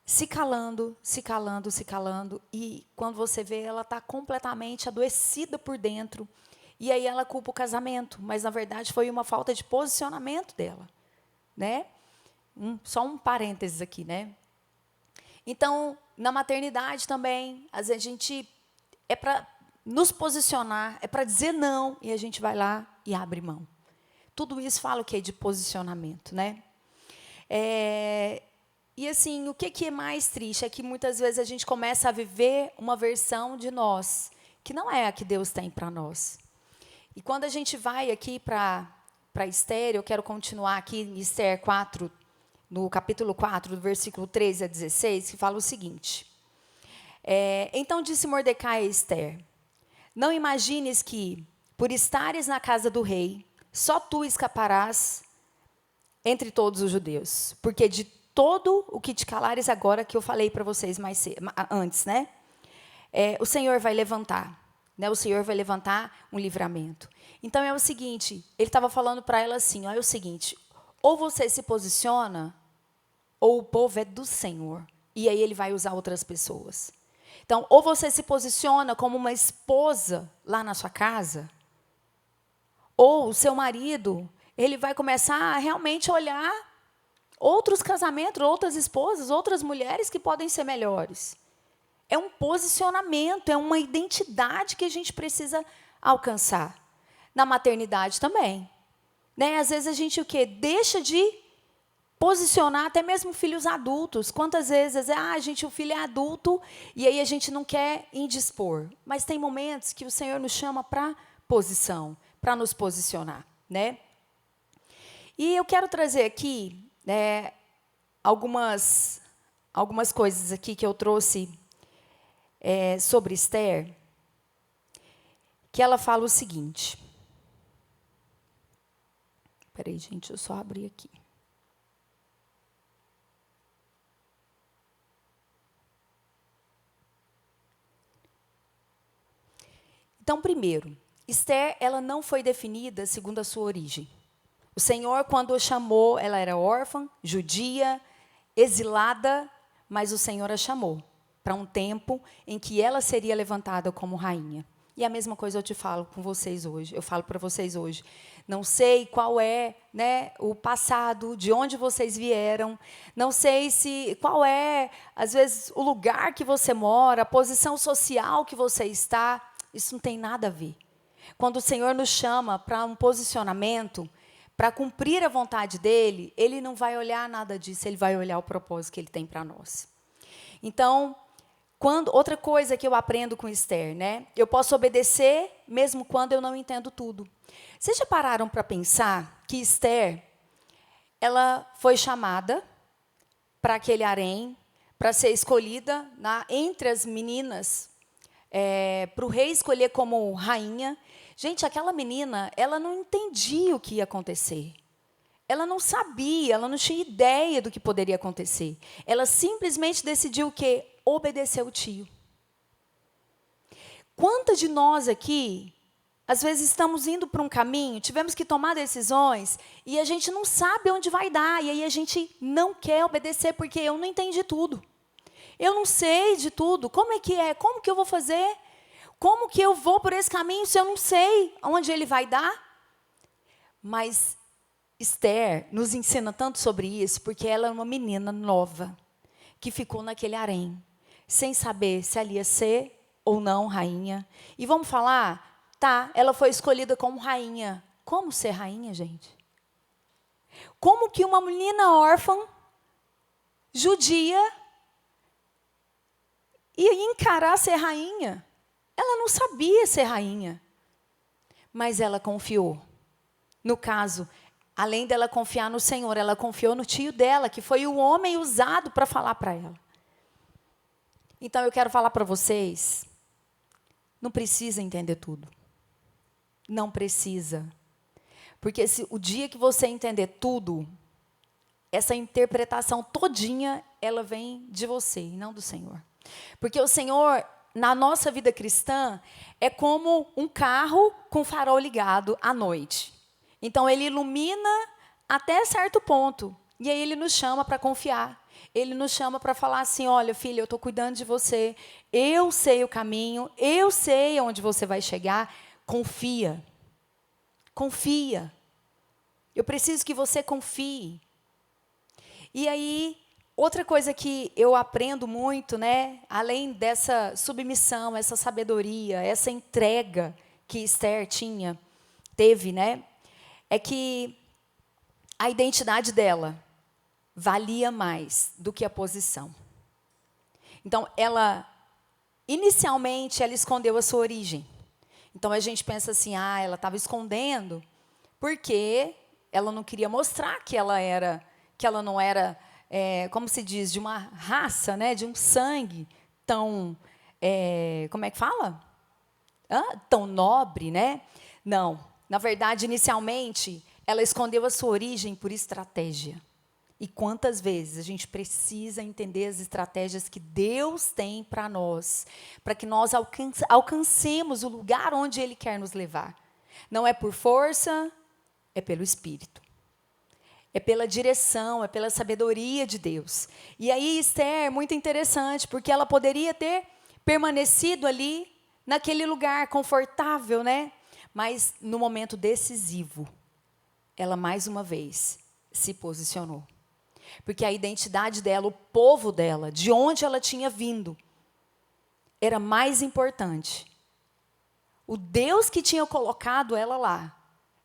se calando, se calando, se calando, e quando você vê, ela está completamente adoecida por dentro, e aí ela culpa o casamento, mas na verdade foi uma falta de posicionamento dela. Né? Só um parênteses aqui, né? Então, na maternidade também, às vezes a gente é para nos posicionar, é para dizer não, e a gente vai lá e abre mão. Tudo isso fala o quê? De posicionamento, né? E assim, o que é mais triste é que muitas vezes a gente começa a viver uma versão de nós, que não é a que Deus tem para nós. E quando a gente vai aqui para Esther, eu quero continuar aqui em Esther 4, no capítulo 4, do versículo 13 a 16, que fala o seguinte. Então disse Mordecai a Esther, não imagines que, por estares na casa do rei, só tu escaparás entre todos os judeus. Porque de todo o que te calares agora, que eu falei para vocês antes, né? O Senhor vai levantar. Né? O Senhor vai levantar um livramento. Então, é o seguinte, ele estava falando para ela assim, é o seguinte, ou você se posiciona, ou o povo é do Senhor. E aí ele vai usar outras pessoas. Então, ou você se posiciona como uma esposa lá na sua casa, ou o seu marido, ele vai começar a realmente olhar outros casamentos, outras esposas, outras mulheres que podem ser melhores. É um posicionamento, é uma identidade que a gente precisa alcançar. Na maternidade também. Né? Às vezes a gente o quê? Deixa de posicionar até mesmo filhos adultos. Quantas vezes, o filho é adulto e aí a gente não quer indispor. Mas tem momentos que o Senhor nos chama para posição, para nos posicionar. Né? E eu quero trazer aqui algumas coisas aqui que eu trouxe sobre Esther, que ela fala o seguinte. Espera aí, gente, eu só abri aqui. Então, primeiro, Esther, ela não foi definida segundo a sua origem. O Senhor, quando a chamou, ela era órfã, judia, exilada, mas o Senhor a chamou para um tempo em que ela seria levantada como rainha. E a mesma coisa eu te falo com vocês hoje. Eu falo para vocês hoje. Não sei qual é, né, o passado, de onde vocês vieram. Não sei qual é, às vezes, o lugar que você mora, a posição social que você está. Isso não tem nada a ver. Quando o Senhor nos chama para um posicionamento, para cumprir a vontade dele, ele não vai olhar nada disso, ele vai olhar o propósito que ele tem para nós. Então, outra coisa que eu aprendo com Esther, né? Eu posso obedecer mesmo quando eu não entendo tudo. Vocês já pararam para pensar que Esther, ela foi chamada para aquele harém, para ser escolhida entre as meninas, para o rei escolher como rainha. Gente, aquela menina, ela não entendia o que ia acontecer. Ela não sabia, ela não tinha ideia do que poderia acontecer. Ela simplesmente decidiu o quê? Obedecer o tio. Quantas de nós aqui, às vezes estamos indo para um caminho, tivemos que tomar decisões, e a gente não sabe onde vai dar, e aí a gente não quer obedecer, porque eu não entendi tudo. Eu não sei de tudo. Como é que é? Como que eu vou fazer? Como que eu vou por esse caminho se eu não sei onde ele vai dar? Mas Esther nos ensina tanto sobre isso, porque ela é uma menina nova, que ficou naquele harém, sem saber se ela ia ser ou não rainha. E vamos falar, tá, ela foi escolhida como rainha. Como ser rainha, gente? Como que uma menina órfã, judia, ia encarar ser rainha? Ela não sabia ser rainha, mas ela confiou. No caso, além dela confiar no Senhor, ela confiou no tio dela, que foi o homem usado para falar para ela. Então, eu quero falar para vocês, não precisa entender tudo. Não precisa. Porque o dia que você entender tudo, essa interpretação todinha, ela vem de você e não do Senhor. Porque o Senhor, na nossa vida cristã, é como um carro com farol ligado à noite. Então, ele ilumina até certo ponto. E aí ele nos chama para confiar. Ele nos chama para falar assim, olha, filha, eu estou cuidando de você. Eu sei o caminho. Eu sei onde você vai chegar. Confia. Confia. Eu preciso que você confie. E aí, outra coisa que eu aprendo muito, né, além dessa submissão, essa sabedoria, essa entrega que Esther teve, né, é que a identidade dela valia mais do que a posição. Então, inicialmente, ela escondeu a sua origem. Então, a gente pensa assim, ela estava escondendo porque ela não queria mostrar que ela não era, como se diz, de uma raça, né, de um sangue tão, como é que fala? Tão nobre, né? Não. Na verdade, inicialmente, ela escondeu a sua origem por estratégia. E quantas vezes a gente precisa entender as estratégias que Deus tem para nós, para que nós alcancemos o lugar onde Ele quer nos levar. Não é por força, é pelo Espírito. É pela direção, é pela sabedoria de Deus. E aí, Esther é muito interessante, porque ela poderia ter permanecido ali, naquele lugar confortável, né? Mas, no momento decisivo, ela, mais uma vez, se posicionou. Porque a identidade dela, o povo dela, de onde ela tinha vindo, era mais importante. O Deus que tinha colocado ela lá,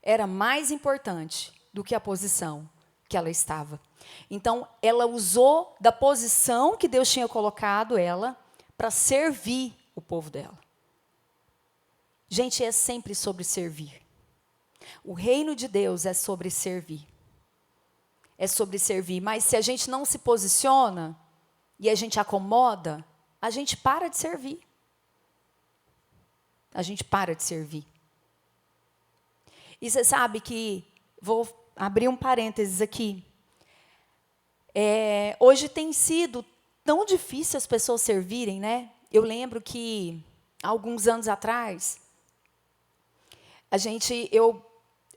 era mais importante do que a posição que ela estava. Então, ela usou da posição que Deus tinha colocado ela para servir o povo dela. Gente, é sempre sobre servir. O reino de Deus é sobre servir. É sobre servir. Mas se a gente não se posiciona e a gente acomoda, a gente para de servir. A gente para de servir. E você sabe que, vou abrir um parênteses aqui. Hoje tem sido tão difícil as pessoas servirem, né? Eu lembro que, há alguns anos atrás, eu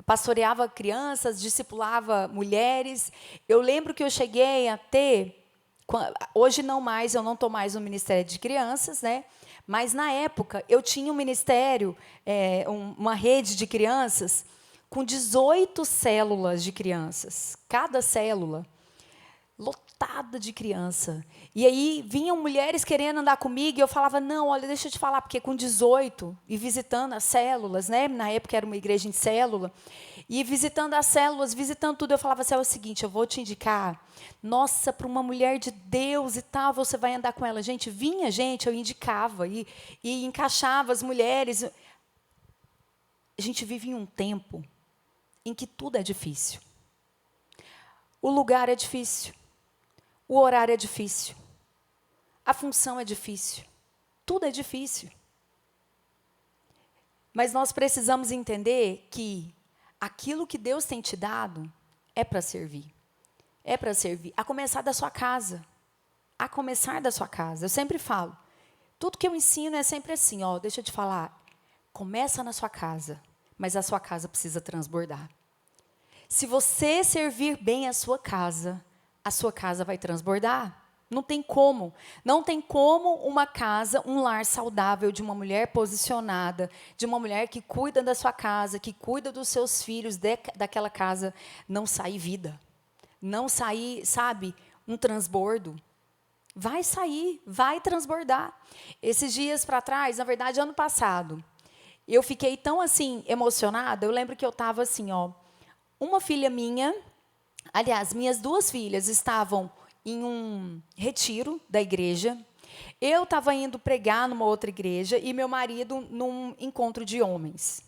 pastoreava crianças, discipulava mulheres. Eu lembro que eu cheguei a ter, hoje não mais, eu não estou mais no Ministério de Crianças, né? Mas, na época, eu tinha um ministério, uma rede de crianças, com 18 células de crianças. Cada célula lotada de criança. E aí vinham mulheres querendo andar comigo, e eu falava, não, olha, deixa eu te falar, porque com 18, e visitando as células, né? Na época era uma igreja em célula, E visitando as células, visitando tudo, eu falava assim, é o seguinte, eu vou te indicar, nossa, para uma mulher de Deus e tal, você vai andar com ela. Gente, vinha gente, eu indicava e encaixava as mulheres. A gente vive em um tempo em que tudo é difícil. O lugar é difícil, o horário é difícil, a função é difícil, tudo é difícil. Mas nós precisamos entender que aquilo que Deus tem te dado é para servir. É para servir. A começar da sua casa. A começar da sua casa. Eu sempre falo. Tudo que eu ensino é sempre assim. Ó, deixa eu te falar. Começa na sua casa. Mas a sua casa precisa transbordar. Se você servir bem a sua casa vai transbordar. Não tem como. Não tem como uma casa, um lar saudável de uma mulher posicionada, de uma mulher que cuida da sua casa, que cuida dos seus filhos, daquela casa, não sair vida. Não sair, sabe, um transbordo. Vai sair, vai transbordar. Esses dias para trás, na verdade, ano passado, eu fiquei tão assim, emocionada, eu lembro que eu estava assim, ó, uma filha minha, aliás, minhas duas filhas estavam em um retiro da igreja. Eu estava indo pregar numa outra igreja e meu marido num encontro de homens.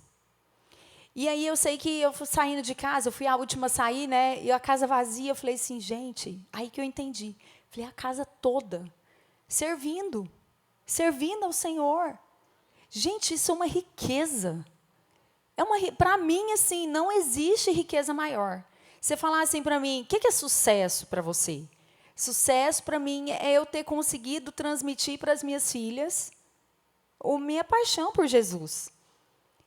E aí eu sei que eu fui saindo de casa, eu fui a última a sair, né? E a casa vazia, eu falei assim, gente, aí que eu entendi. Falei, a casa toda, servindo ao Senhor. Gente, isso é uma riqueza. Para mim, assim, não existe riqueza maior. Você falar assim para mim, o que é sucesso para você? Sucesso, para mim, é eu ter conseguido transmitir para as minhas filhas a minha paixão por Jesus.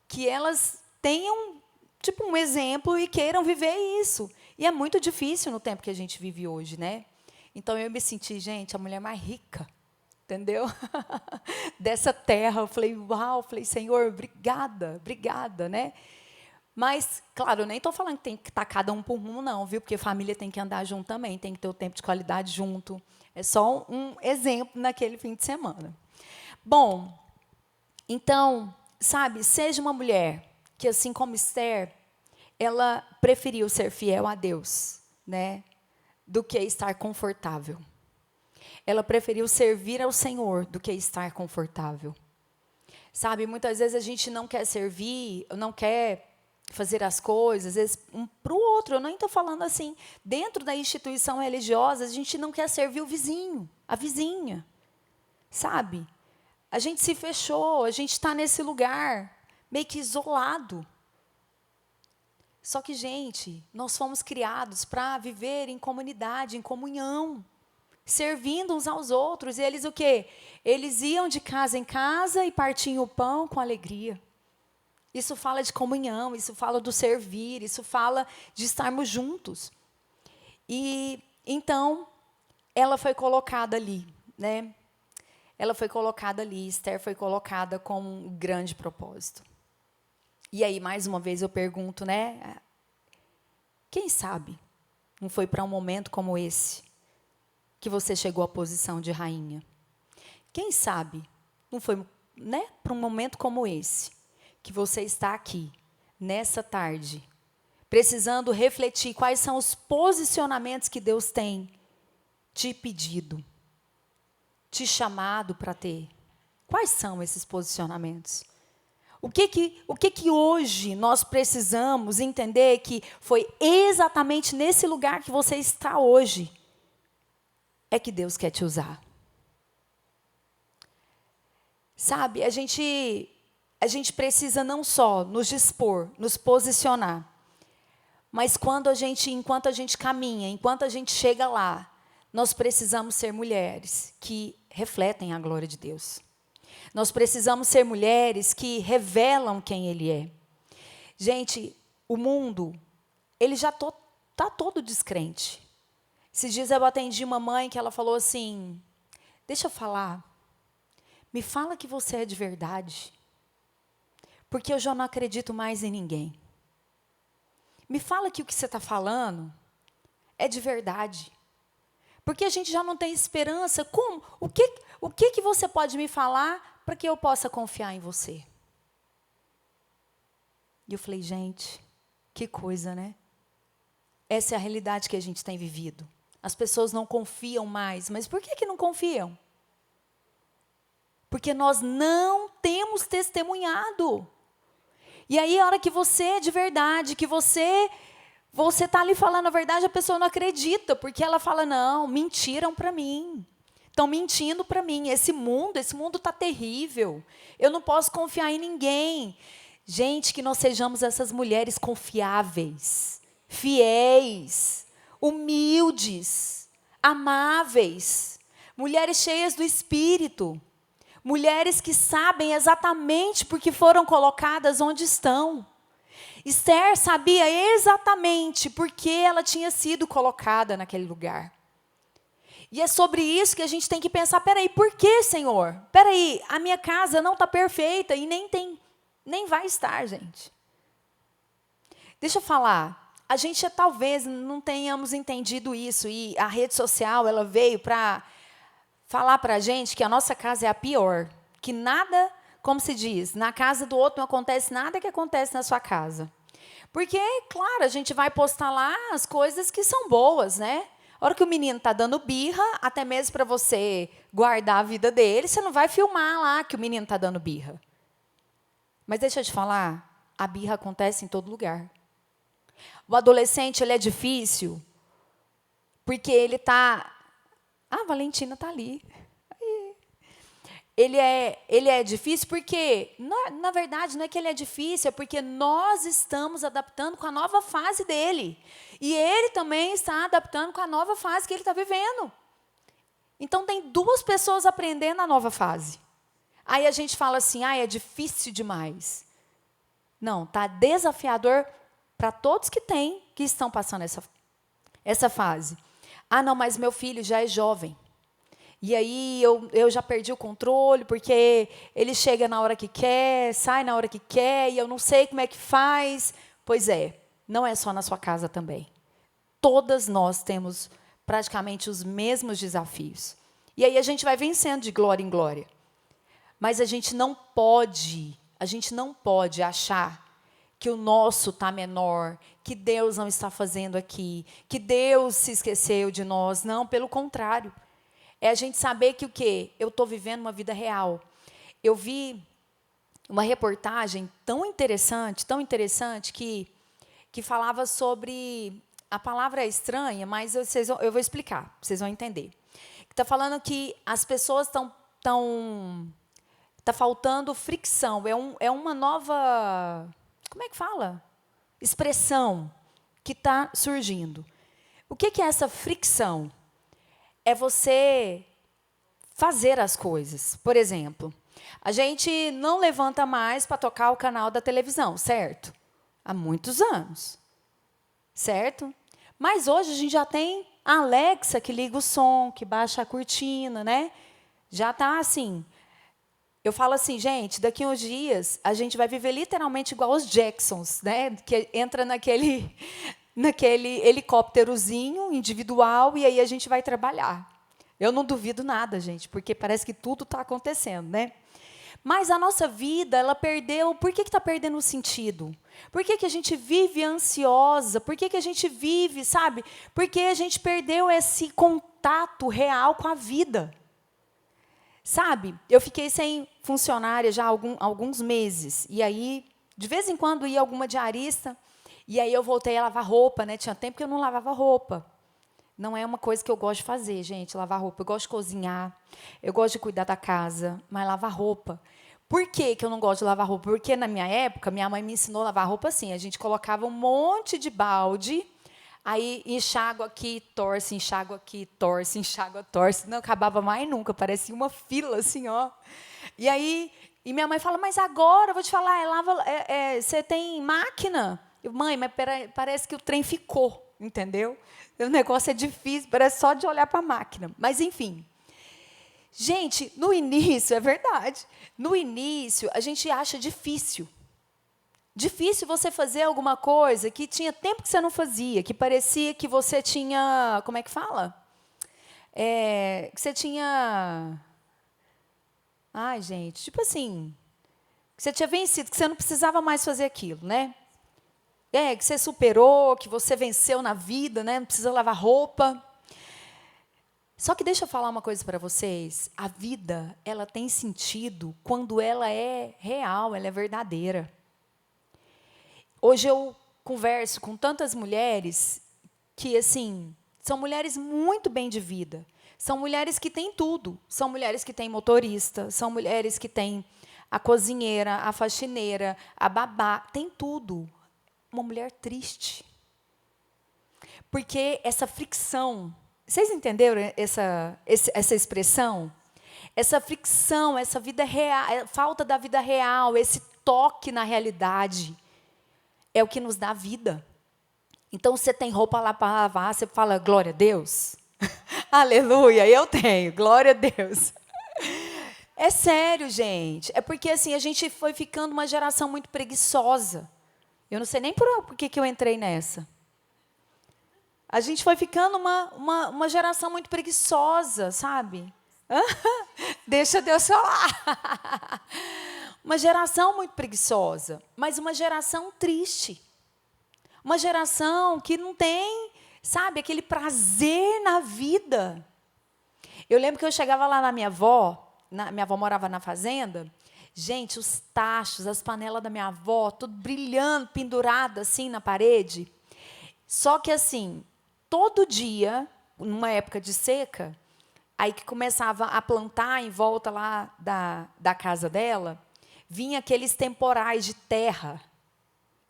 Que elas tenham, tipo, um exemplo e queiram viver isso. E é muito difícil no tempo que a gente vive hoje, né? Então, eu me senti, gente, a mulher mais rica, entendeu? Dessa terra. Eu falei, uau, Senhor, obrigada, né? Mas, claro, eu nem estou falando que tem que estar cada um por um, não, viu? Porque família tem que andar junto também, tem que ter o tempo de qualidade junto. É só um exemplo naquele fim de semana. Bom, então, sabe, seja uma mulher que, assim como Esther, ela preferiu ser fiel a Deus, né, do que estar confortável. Ela preferiu servir ao Senhor do que estar confortável. Sabe, muitas vezes a gente não quer servir, não quer fazer as coisas, às vezes, um para o outro. Eu nem estou falando assim, dentro da instituição religiosa, a gente não quer servir o vizinho, a vizinha, sabe? A gente se fechou, a gente está nesse lugar, meio que isolado. Só que, gente, nós fomos criados para viver em comunidade, em comunhão, servindo uns aos outros. E eles o quê? Eles iam de casa em casa e partiam o pão com alegria. Isso fala de comunhão, isso fala do servir, isso fala de estarmos juntos. E então ela foi colocada ali, né? Ela foi colocada ali, Esther foi colocada com um grande propósito. E aí, mais uma vez, eu pergunto, né? Quem sabe não foi para um momento como esse que você chegou à posição de rainha? Quem sabe não foi, né, para um momento como esse que você está aqui, nessa tarde, precisando refletir quais são os posicionamentos que Deus tem te pedido, te chamado para ter. Quais são esses posicionamentos? O que hoje nós precisamos entender que foi exatamente nesse lugar que você está hoje, é que Deus quer te usar. Sabe, a gente precisa não só nos dispor, nos posicionar, mas enquanto a gente caminha, enquanto a gente chega lá, nós precisamos ser mulheres que refletem a glória de Deus. Nós precisamos ser mulheres que revelam quem Ele é. Gente, o mundo, ele já está todo descrente. Esses dias eu atendi uma mãe que ela falou assim, deixa eu falar, me fala que você é de verdade. Porque eu já não acredito mais em ninguém. Me fala que o que você está falando é de verdade. Porque a gente já não tem esperança. Como? O que você pode me falar para que eu possa confiar em você? E eu falei, gente, Que coisa, né? Essa é a realidade que a gente tem vivido. As pessoas não confiam mais. Mas por que que não confiam? Porque nós não temos testemunhado. E aí, a hora que você, de verdade, que você está ali falando a verdade, a pessoa não acredita, porque ela fala, não, mentiram para mim. Estão mentindo para mim. Esse mundo está terrível. Eu não posso confiar em ninguém. Gente, que nós sejamos essas mulheres confiáveis, fiéis, humildes, amáveis, mulheres cheias do Espírito. Mulheres que sabem exatamente porque foram colocadas onde estão. Esther sabia exatamente porque ela tinha sido colocada naquele lugar. E é sobre isso que a gente tem que pensar, peraí, por que, Senhor? Peraí, a minha casa não está perfeita e nem vai estar, gente. Deixa eu falar, a gente talvez não tenhamos entendido isso, e a rede social ela veio para falar para a gente que a nossa casa é a pior, que nada, como se diz, na casa do outro não acontece nada que acontece na sua casa. Porque, claro, a gente vai postar lá as coisas que são boas, né? A hora que o menino está dando birra, até mesmo para você guardar a vida dele, você não vai filmar lá que o menino está dando birra. Mas deixa eu te falar, a birra acontece em todo lugar. O adolescente, ele é difícil porque ele está... Ah, a Valentina está ali. Ele é difícil porque, na verdade, não é que ele é difícil, é porque nós estamos adaptando com a nova fase dele. E ele também está adaptando com a nova fase que ele está vivendo. Então, tem duas pessoas aprendendo a nova fase. Aí a gente fala assim, é difícil demais. Não, está desafiador para todos que estão passando essa fase. Ah, não, mas meu filho já é jovem. E aí eu já perdi o controle, porque ele chega na hora que quer, sai na hora que quer, e eu não sei como é que faz. Pois é, não é só na sua casa também. Todas nós temos praticamente os mesmos desafios. E aí a gente vai vencendo de glória em glória. Mas a gente não pode achar que o nosso está menor, que Deus não está fazendo aqui, que Deus se esqueceu de nós. Não, pelo contrário. É a gente saber que o quê? Eu estou vivendo uma vida real. Eu vi uma reportagem tão interessante que falava sobre... A palavra é estranha, mas eu vou explicar, vocês vão entender. Está falando que as pessoas está faltando fricção. É uma nova... Como é que fala? Expressão que está surgindo. O que é essa fricção? É você fazer as coisas. Por exemplo, a gente não levanta mais para tocar o canal da televisão, certo? Há muitos anos, certo? Mas hoje a gente já tem a Alexa que liga o som, que baixa a cortina, né? Já está assim. Eu falo assim, gente, daqui a uns dias a gente vai viver literalmente igual os Jacksons, né? Que entra naquele helicópterozinho individual e aí a gente vai trabalhar. Eu não duvido nada, gente, porque parece que tudo está acontecendo, né? Mas a nossa vida, ela perdeu... Por que está perdendo o sentido? Por que a gente vive ansiosa? Por que a gente vive, sabe? Porque a gente perdeu esse contato real com a vida. Sabe? Eu fiquei sem funcionária já há alguns meses. E aí, de vez em quando, ia alguma diarista... E aí eu voltei a lavar roupa, né? Tinha tempo que eu não lavava roupa. Não é uma coisa que eu gosto de fazer, gente, lavar roupa. Eu gosto de cozinhar, eu gosto de cuidar da casa, mas lavar roupa. Por que eu não gosto de lavar roupa? Porque na minha época, minha mãe me ensinou a lavar roupa assim. A gente colocava um monte de balde, aí enxágua aqui, torce, enxágua aqui, torce, enxágua, torce. Não acabava mais nunca, parecia uma fila assim, ó. E aí, minha mãe fala, mas agora, eu vou te falar, você tem máquina? Mãe, mas parece que o trem ficou, entendeu? O negócio é difícil, parece só de olhar para a máquina. Mas, enfim. Gente, no início, é verdade, no início a gente acha difícil. Difícil você fazer alguma coisa que tinha tempo que você não fazia, que parecia que você tinha... Como é que fala? Que você tinha... Ai, gente, tipo assim... Que você tinha vencido, que você não precisava mais fazer aquilo, né? que você superou, que você venceu na vida, né? Não precisa lavar roupa. Só que deixa eu falar uma coisa para vocês. A vida, ela tem sentido quando ela é real, ela é verdadeira. Hoje eu converso com tantas mulheres que, assim, são mulheres muito bem de vida. São mulheres que têm tudo. São mulheres que têm motorista, são mulheres que têm a cozinheira, a faxineira, a babá, tem tudo. Uma mulher triste. Porque essa fricção, vocês entenderam essa expressão? Essa fricção, essa vida real, falta da vida real, esse toque na realidade, é o que nos dá vida. Então, você tem roupa lá para lavar, você fala, glória a Deus. Aleluia, eu tenho, glória a Deus. É sério, gente. É porque assim, a gente foi ficando uma geração muito preguiçosa. Eu não sei nem por que eu entrei nessa. A gente foi ficando uma geração muito preguiçosa, sabe? Deixa Deus falar. Uma geração muito preguiçosa, mas uma geração triste. Uma geração que não tem, sabe, aquele prazer na vida. Eu lembro que eu chegava lá na minha avó morava na fazenda, gente, os tachos, as panelas da minha avó, tudo brilhando, pendurado assim na parede. Só que assim, todo dia, numa época de seca, aí que começava a plantar em volta lá da casa dela, vinha aqueles temporais de terra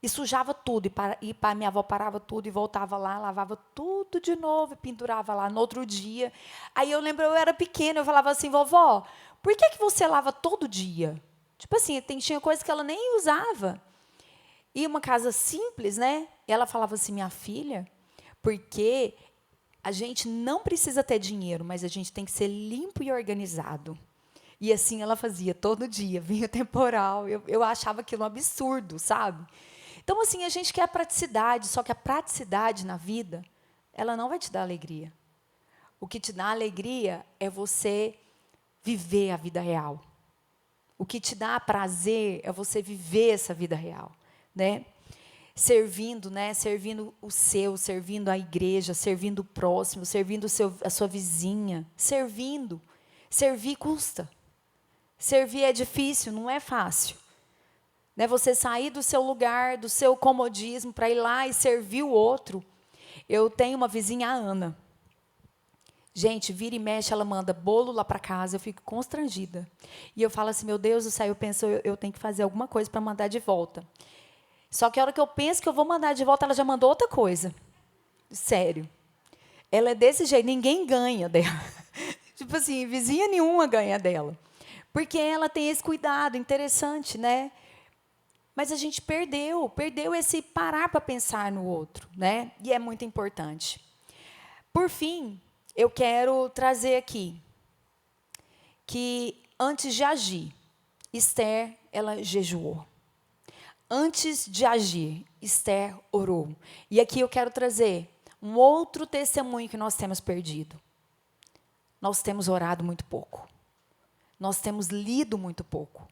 e sujava tudo. E minha avó parava tudo e voltava lá, lavava tudo de novo e pendurava lá no outro dia. Aí eu lembro, eu era pequena, eu falava assim, vovó, por que você lava todo dia? Tipo assim, tinha coisa que ela nem usava. E uma casa simples, né? Ela falava assim, minha filha, porque a gente não precisa ter dinheiro, mas a gente tem que ser limpo e organizado. E assim ela fazia todo dia, vinha o temporal. Eu achava aquilo um absurdo, sabe? Então, assim, a gente quer a praticidade, só que a praticidade na vida, ela não vai te dar alegria. O que te dá alegria é você viver a vida real. O que te dá prazer é você viver essa vida real, né? Servindo, né? Servindo o seu, servindo a igreja, servindo o próximo, servindo a sua vizinha. Servir custa. Servir é difícil, não é fácil. Né? Você sair do seu lugar, do seu comodismo, para ir lá e servir o outro. Eu tenho uma vizinha, a Ana. Gente, vira e mexe, ela manda bolo lá para casa, eu fico constrangida. E eu falo assim, meu Deus do céu, eu penso, eu tenho que fazer alguma coisa para mandar de volta. Só que a hora que eu penso que eu vou mandar de volta, ela já mandou outra coisa. Sério. Ela é desse jeito, ninguém ganha dela. Tipo assim, vizinha nenhuma ganha dela. Porque ela tem esse cuidado, interessante, né? Mas a gente perdeu esse parar para pensar no outro, né? E é muito importante. Por fim, eu quero trazer aqui que antes de agir, Esther, ela jejuou. Antes de agir, Esther orou. E aqui eu quero trazer um outro testemunho que nós temos perdido. Nós temos orado muito pouco. Nós temos lido muito pouco.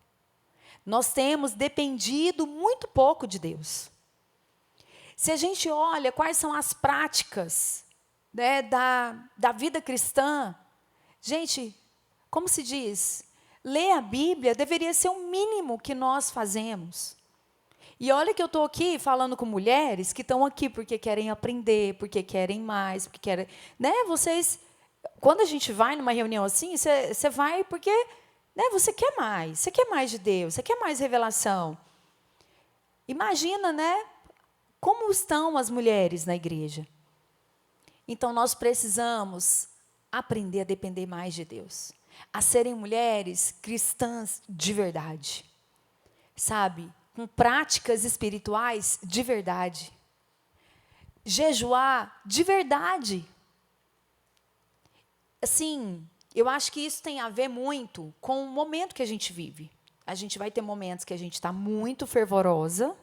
Nós temos dependido muito pouco de Deus. Se a gente olha quais são as práticas, né, da vida cristã, gente, como se diz, ler a Bíblia deveria ser o mínimo que nós fazemos. E olha que eu estou aqui falando com mulheres que estão aqui porque querem aprender, porque querem mais, porque querem... Né, vocês, quando a gente vai numa reunião assim, você vai porque... Né, você quer mais de Deus, você quer mais revelação. Imagina, né, como estão as mulheres na igreja. Então, nós precisamos aprender a depender mais de Deus. A serem mulheres cristãs de verdade. Sabe? Com práticas espirituais de verdade. Jejuar de verdade. Assim... Eu acho que isso tem a ver muito com o momento que a gente vive. A gente vai ter momentos que a gente está muito fervorosa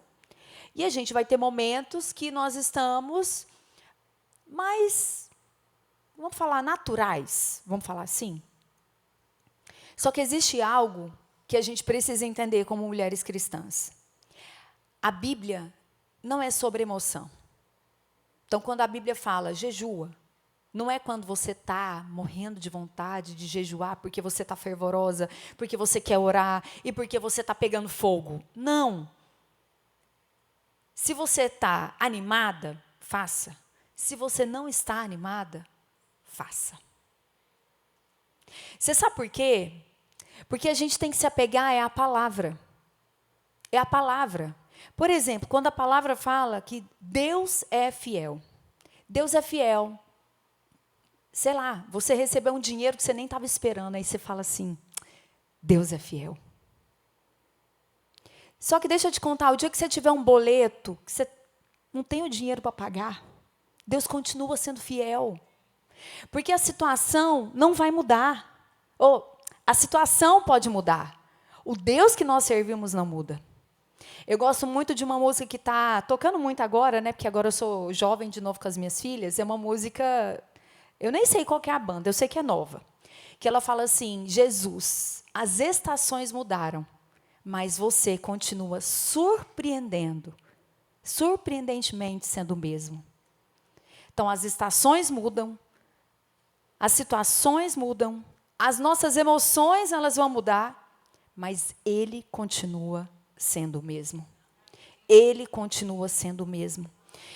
e a gente vai ter momentos que nós estamos mais, vamos falar, naturais, vamos falar assim. Só que existe algo que a gente precisa entender como mulheres cristãs. A Bíblia não é sobre emoção. Então, quando a Bíblia fala jejua, não é quando você está morrendo de vontade de jejuar porque você está fervorosa, porque você quer orar e porque você está pegando fogo. Não. Se você está animada, faça. Se você não está animada, faça. Você sabe por quê? Porque a gente tem que se apegar à palavra. É a palavra. Por exemplo, quando a palavra fala que Deus é fiel. Deus é fiel. Sei lá, você recebeu um dinheiro que você nem estava esperando, aí você fala assim, Deus é fiel. Só que deixa eu te contar, o dia que você tiver um boleto, que você não tem o dinheiro para pagar, Deus continua sendo fiel. Porque a situação não vai mudar. Ou a situação pode mudar. O Deus que nós servimos não muda. Eu gosto muito de uma música que está tocando muito agora, né? Porque agora eu sou jovem de novo com as minhas filhas. É uma música, eu nem sei qual que é a banda, eu sei que é nova. Que ela fala assim, Jesus, as estações mudaram, mas você continua surpreendentemente sendo o mesmo. Então, as estações mudam, as situações mudam, as nossas emoções elas vão mudar, mas Ele continua sendo o mesmo. Ele continua sendo o mesmo.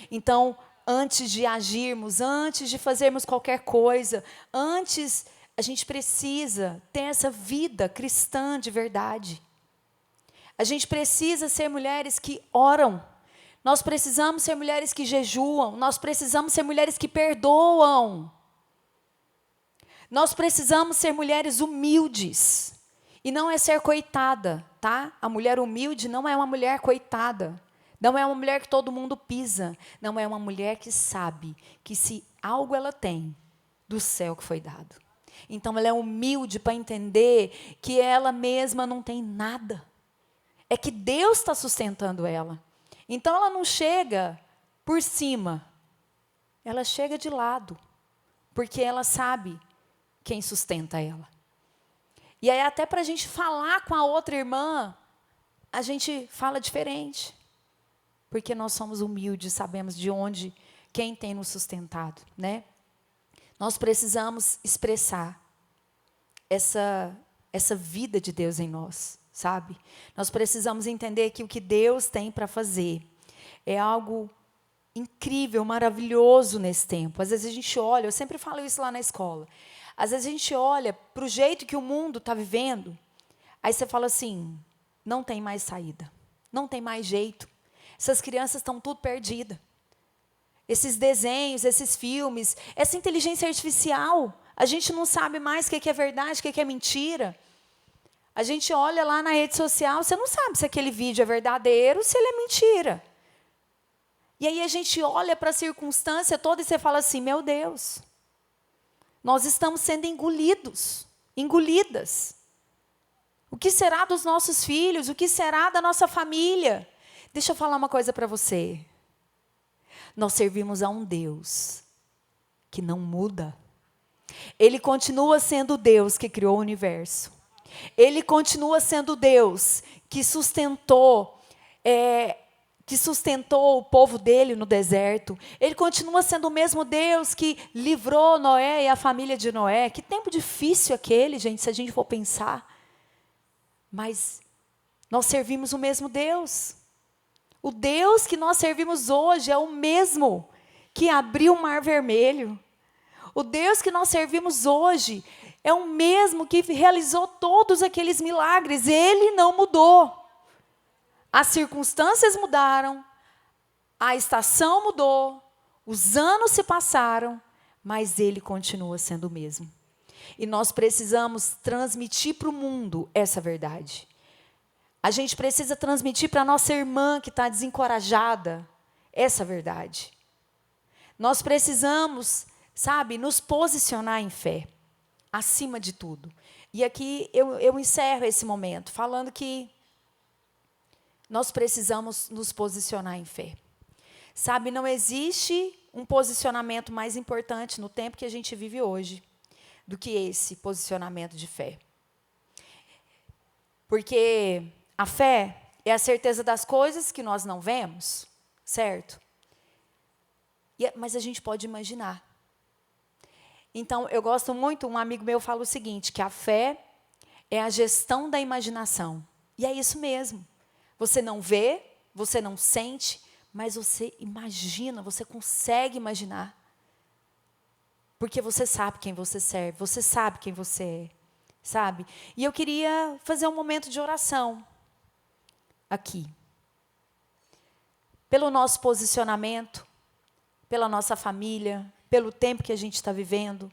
Então, antes de agirmos, antes de fazermos qualquer coisa, antes, a gente precisa ter essa vida cristã de verdade. A gente precisa ser mulheres que oram. Nós precisamos ser mulheres que jejuam. Nós precisamos ser mulheres que perdoam. Nós precisamos ser mulheres humildes. E não é ser coitada, tá? A mulher humilde não é uma mulher coitada. Não é uma mulher que todo mundo pisa. Não é uma mulher que sabe que se algo ela tem, do céu que foi dado. Então ela é humilde para entender que ela mesma não tem nada. É que Deus está sustentando ela. Então ela não chega por cima. Ela chega de lado. Porque ela sabe quem sustenta ela. E aí até para a gente falar com a outra irmã, a gente fala diferente. Porque nós somos humildes, sabemos de onde, quem tem nos sustentado, né? Nós precisamos expressar essa vida de Deus em nós, sabe? Nós precisamos entender que o que Deus tem para fazer é algo incrível, maravilhoso nesse tempo. Às vezes a gente olha, eu sempre falo isso lá na escola, às vezes a gente olha para o jeito que o mundo está vivendo, aí você fala assim, não tem mais saída, não tem mais jeito. Essas crianças estão tudo perdidas. Esses desenhos, esses filmes, essa inteligência artificial, a gente não sabe mais o que é verdade, o que é mentira. A gente olha lá na rede social, você não sabe se aquele vídeo é verdadeiro ou se ele é mentira. E aí a gente olha para a circunstância toda e você fala assim, meu Deus, nós estamos sendo engolidos, engolidas. O que será dos nossos filhos? O que será da nossa família? Deixa eu falar uma coisa para você. Nós servimos a um Deus que não muda. Ele continua sendo o Deus que criou o universo. Ele continua sendo o Deus que sustentou o povo dele no deserto. Ele continua sendo o mesmo Deus que livrou Noé e a família de Noé. Que tempo difícil aquele, gente, se a gente for pensar. Mas nós servimos o mesmo Deus. O Deus que nós servimos hoje é o mesmo que abriu o Mar Vermelho. O Deus que nós servimos hoje é o mesmo que realizou todos aqueles milagres. Ele não mudou. As circunstâncias mudaram, a estação mudou, os anos se passaram, mas Ele continua sendo o mesmo. E nós precisamos transmitir para o mundo essa verdade. A gente precisa transmitir para a nossa irmã que está desencorajada essa verdade. Nós precisamos, sabe, nos posicionar em fé, acima de tudo. E aqui eu encerro esse momento falando que nós precisamos nos posicionar em fé. Sabe, não existe um posicionamento mais importante no tempo que a gente vive hoje do que esse posicionamento de fé. Porque a fé é a certeza das coisas que nós não vemos, certo? Mas a gente pode imaginar. Então, eu gosto muito, um amigo meu fala o seguinte, que a fé é a gestão da imaginação. E é isso mesmo. Você não vê, você não sente, mas você imagina, você consegue imaginar. Porque você sabe quem você serve, você sabe quem você é, sabe? E eu queria fazer um momento de oração aqui. Pelo nosso posicionamento, pela nossa família, pelo tempo que a gente está vivendo.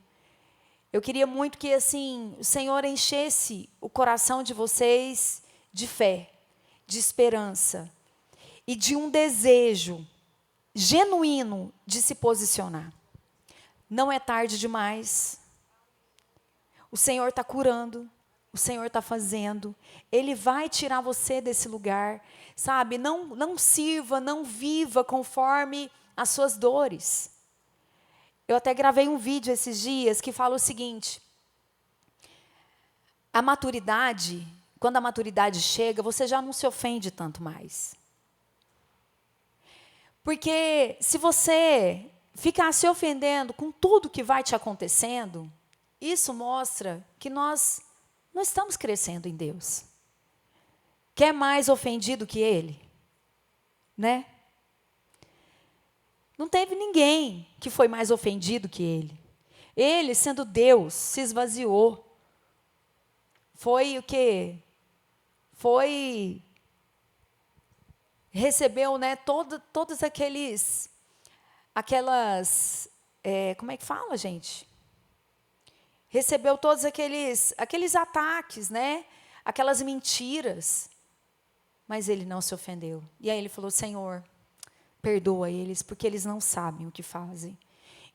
Eu queria muito que, assim, o Senhor enchesse o coração de vocês de fé, de esperança e de um desejo genuíno de se posicionar. Não é tarde demais. O Senhor está curando, o Senhor está fazendo. Ele vai tirar você desse lugar, sabe? Não sirva, não viva conforme as suas dores. Eu até gravei um vídeo esses dias que fala o seguinte: a maturidade, quando a maturidade chega, você já não se ofende tanto mais. Porque se você ficar se ofendendo com tudo que vai te acontecendo, isso mostra que nós não estamos crescendo em Deus. Quer mais ofendido que Ele? Né? Não teve ninguém que foi mais ofendido que Ele. Ele, sendo Deus, se esvaziou. Foi o quê? Recebeu, né, todos aquelas, como é que fala, gente? Recebeu todos aqueles ataques, né? Aquelas mentiras. Mas Ele não se ofendeu. E aí Ele falou: Senhor, perdoa eles, porque eles não sabem o que fazem.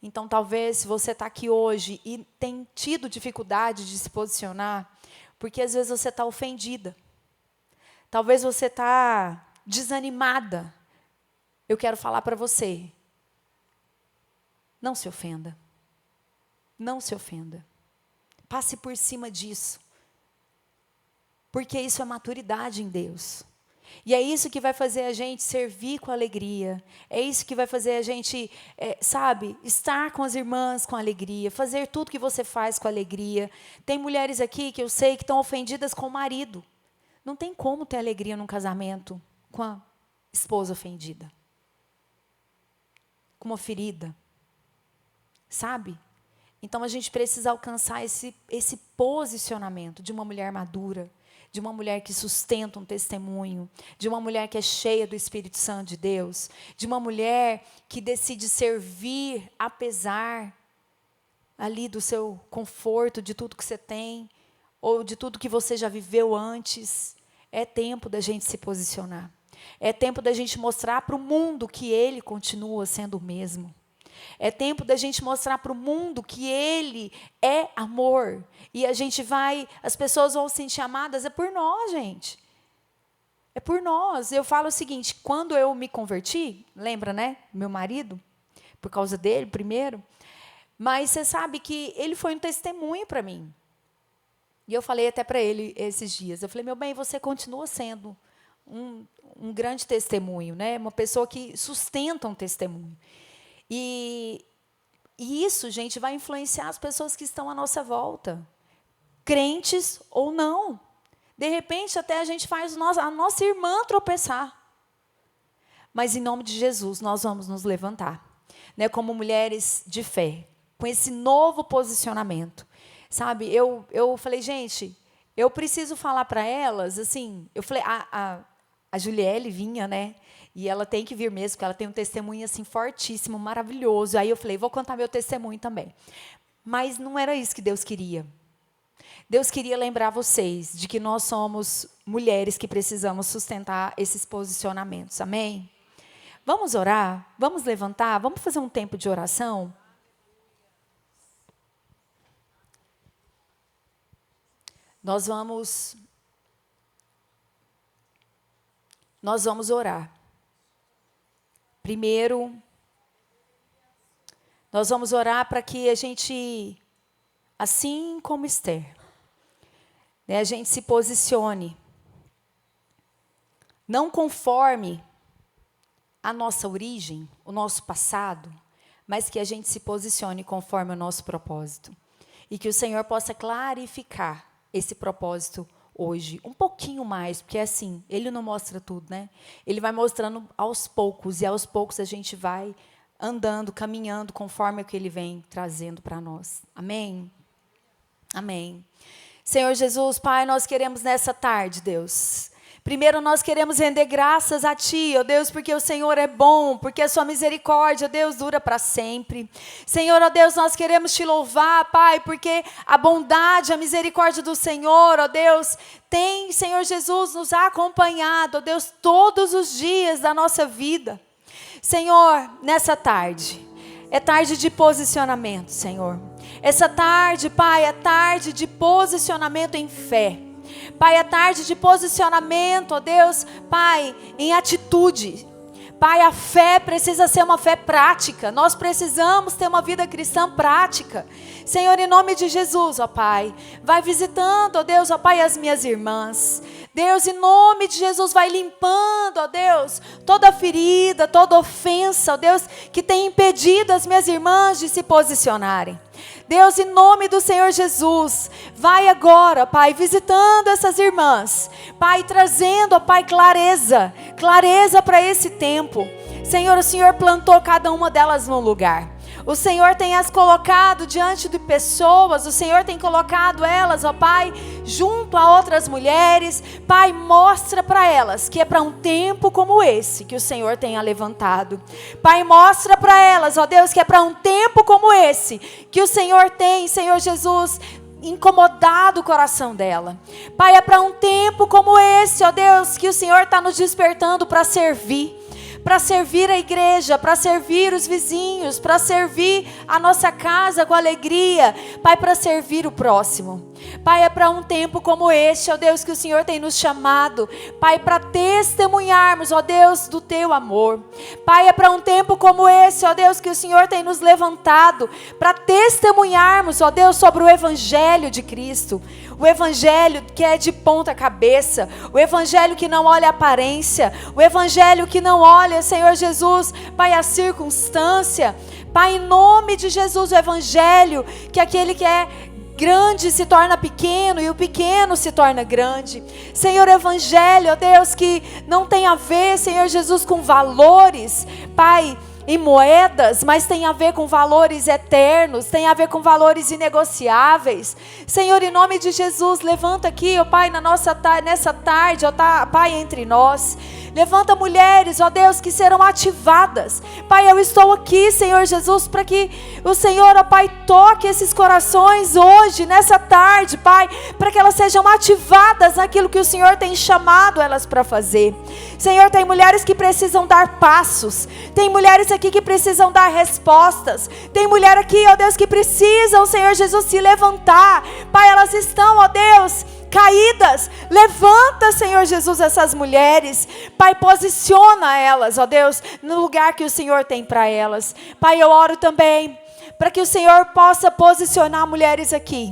Então, talvez, se você está aqui hoje e tem tido dificuldade de se posicionar, porque às vezes você está ofendida. Talvez você está desanimada. Eu quero falar para você: não se ofenda. Não se ofenda. Passe por cima disso. Porque isso é maturidade em Deus. E é isso que vai fazer a gente servir com alegria. É isso que vai fazer a gente, estar com as irmãs com alegria. Fazer tudo que você faz com alegria. Tem mulheres aqui que eu sei que estão ofendidas com o marido. Não tem como ter alegria num casamento com a esposa ofendida. Com uma ferida. Sabe? Então a gente precisa alcançar esse posicionamento de uma mulher madura. De uma mulher que sustenta um testemunho, de uma mulher que é cheia do Espírito Santo de Deus, de uma mulher que decide servir apesar ali do seu conforto, de tudo que você tem, ou de tudo que você já viveu antes. É tempo da gente se posicionar. É tempo da gente mostrar para o mundo que Ele continua sendo o mesmo. É tempo da gente mostrar para o mundo que Ele é amor. E as pessoas vão se sentir amadas, é por nós, gente. É por nós. Eu falo o seguinte, quando eu me converti, lembra, né? Meu marido, por causa dele primeiro. Mas você sabe que ele foi um testemunho para mim. E eu falei até para ele esses dias. Eu falei: meu bem, você continua sendo um grande testemunho, né? Uma pessoa que sustenta um testemunho. E isso, gente, vai influenciar as pessoas que estão à nossa volta. Crentes ou não. De repente, até a gente faz a nossa irmã tropeçar. Mas, em nome de Jesus, nós vamos nos levantar. Né, como mulheres de fé. Com esse novo posicionamento. Sabe, eu falei: gente, eu preciso falar para elas, assim... Eu falei, a Juliele vinha, né? E ela tem que vir mesmo, porque ela tem um testemunho assim fortíssimo, maravilhoso. Aí eu falei: vou contar meu testemunho também. Mas não era isso que Deus queria. Deus queria lembrar vocês de que nós somos mulheres que precisamos sustentar esses posicionamentos. Amém? Vamos orar? Vamos levantar? Vamos fazer um tempo de oração? Nós vamos orar. Primeiro, nós vamos orar para que a gente, assim como Esther, né, a gente se posicione, não conforme a nossa origem, o nosso passado, mas que a gente se posicione conforme o nosso propósito. E que o Senhor possa clarificar esse propósito hoje, um pouquinho mais, porque assim, Ele não mostra tudo, né? Ele vai mostrando aos poucos, e aos poucos a gente vai andando, caminhando, conforme o que Ele vem trazendo para nós. Amém? Amém. Senhor Jesus, Pai, nós queremos nessa tarde, Deus, primeiro nós queremos render graças a Ti, ó Deus, porque o Senhor é bom, porque a Sua misericórdia, Deus, dura para sempre. Senhor, ó Deus, nós queremos Te louvar, Pai, porque a bondade, a misericórdia do Senhor, ó Deus, tem, Senhor Jesus, nos acompanhado, ó Deus, todos os dias da nossa vida. Senhor, nessa tarde, é tarde de posicionamento, Senhor. Essa tarde, Pai, é tarde de posicionamento em fé. Pai, é tarde de posicionamento, ó Deus, Pai, em atitude. Pai, a fé precisa ser uma fé prática. Nós precisamos ter uma vida cristã prática. Senhor, em nome de Jesus, ó Pai, vai visitando, ó Deus, ó Pai, as minhas irmãs. Deus, em nome de Jesus, vai limpando, ó Deus, toda ferida, toda ofensa, ó Deus, que tem impedido as minhas irmãs de se posicionarem. Deus, em nome do Senhor Jesus, vai agora, Pai, visitando essas irmãs, Pai, trazendo, ó Pai, clareza para esse tempo. Senhor, o Senhor plantou cada uma delas num lugar. O Senhor tem as colocado diante de pessoas, o Senhor tem colocado elas, ó Pai, junto a outras mulheres. Pai, mostra para elas que é para um tempo como esse que o Senhor tem a levantado. Pai, mostra para elas, ó Deus, que é para um tempo como esse que o Senhor tem, Senhor Jesus, incomodado o coração dela. Pai, é para um tempo como esse, ó Deus, que o Senhor está nos despertando para servir a igreja, para servir os vizinhos, para servir a nossa casa com alegria, Pai, para servir o próximo. Pai, é para um tempo como este, ó Deus, que o Senhor tem nos chamado, Pai, para testemunharmos, ó Deus, do Teu amor. Pai, é para um tempo como esse, ó Deus, que o Senhor tem nos levantado, para testemunharmos, ó Deus, sobre o Evangelho de Cristo. O Evangelho que é de ponta cabeça, o Evangelho que não olha a aparência, o Evangelho que não olha, Senhor Jesus, Pai, a circunstância. Pai, em nome de Jesus, o Evangelho que aquele que é grande se torna pequeno e o pequeno se torna grande. Senhor, Evangelho, ó Deus, que não tem a ver, Senhor Jesus, com valores, Pai, em moedas, mas tem a ver com valores eternos, tem a ver com valores inegociáveis. Senhor, em nome de Jesus, levanta aqui, ó Pai, nessa tarde, ó Pai, entre nós. Levanta mulheres, ó Deus, que serão ativadas. Pai, eu estou aqui, Senhor Jesus, para que o Senhor, ó Pai, toque esses corações hoje, nessa tarde, Pai, para que elas sejam ativadas naquilo que o Senhor tem chamado elas para fazer. Senhor, tem mulheres que precisam dar passos, tem mulheres aqui que precisam dar respostas, tem mulher aqui, ó Deus, que precisam, Senhor Jesus, se levantar. Pai, elas estão, ó Deus, caídas. Levanta, Senhor Jesus, essas mulheres. Pai, posiciona elas, ó Deus, no lugar que o Senhor tem para elas. Pai, eu oro também para que o Senhor possa posicionar mulheres aqui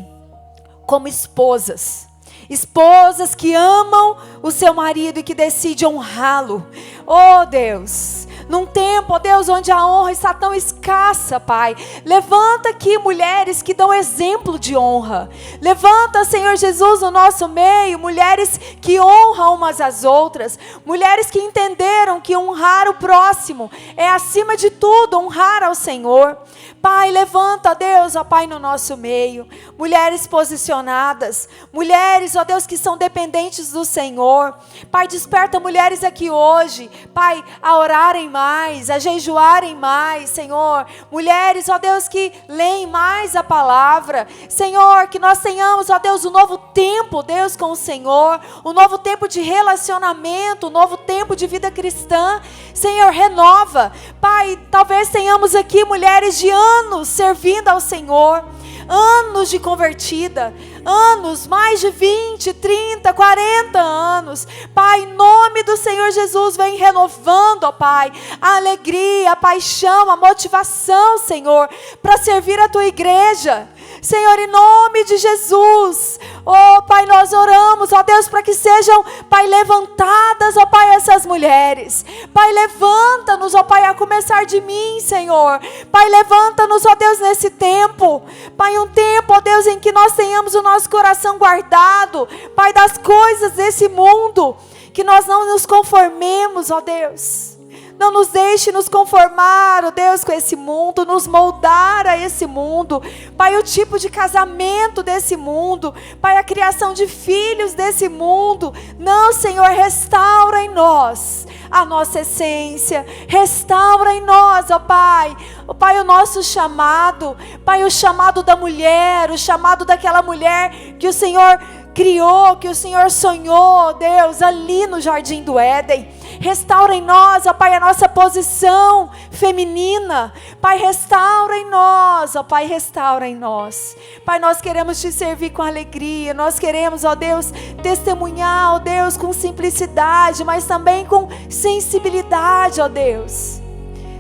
como esposas. Esposas que amam o seu marido e que decidem honrá-lo. Oh Deus, num tempo, ó Deus, onde a honra está tão escassa, Pai, levanta aqui mulheres que dão exemplo de honra. Levanta, Senhor Jesus, no nosso meio, mulheres que honram umas às outras, mulheres que entenderam que honrar o próximo é, acima de tudo, honrar ao Senhor. Pai, levanta, Deus, ó Pai, no nosso meio, mulheres posicionadas, mulheres, ó Deus, que são dependentes do Senhor. Pai, desperta mulheres aqui hoje, Pai, a orarem mais, a jejuarem mais, Senhor. Mulheres, ó Deus, que leem mais a palavra. Senhor, que nós tenhamos, ó Deus, um novo tempo, Deus, com o Senhor, um novo tempo de relacionamento, um novo tempo de vida cristã. Senhor, renova. Pai, talvez tenhamos aqui mulheres de anos servindo ao Senhor, anos de convertida, anos, mais de 20, 30, 40 anos. Pai, em nome do Senhor Jesus, vem renovando, ó Pai, a alegria, a paixão, a motivação, Senhor, para servir a Tua igreja. Senhor, em nome de Jesus. Oh, Pai, nós oramos, ó Deus, para que sejam, Pai, levantadas, ó Pai, essas mulheres. Pai, levanta-nos, ó Pai, a começar de mim, Senhor. Pai, levanta-nos, ó Deus, nesse tempo. Pai, um tempo, ó Deus, em que nós tenhamos o nosso coração guardado, Pai, das coisas desse mundo. Que nós não nos conformemos, ó Deus. Não nos deixe nos conformar, ó Deus, com esse mundo, nos moldar a esse mundo. Pai, o tipo de casamento desse mundo. Pai, a criação de filhos desse mundo. Não, Senhor, restaura em nós a nossa essência. Restaura em nós, ó Pai. Ó Pai, o nosso chamado. Pai, o chamado da mulher, o chamado daquela mulher que o Senhor criou, que o Senhor sonhou, Deus, ali no Jardim do Éden. Restaura em nós, ó Pai, a nossa posição feminina. Pai, restaura em nós, ó Pai, restaura em nós. Pai, nós queremos te servir com alegria. Nós queremos, ó Deus, testemunhar, ó Deus, com simplicidade, mas também com sensibilidade, ó Deus.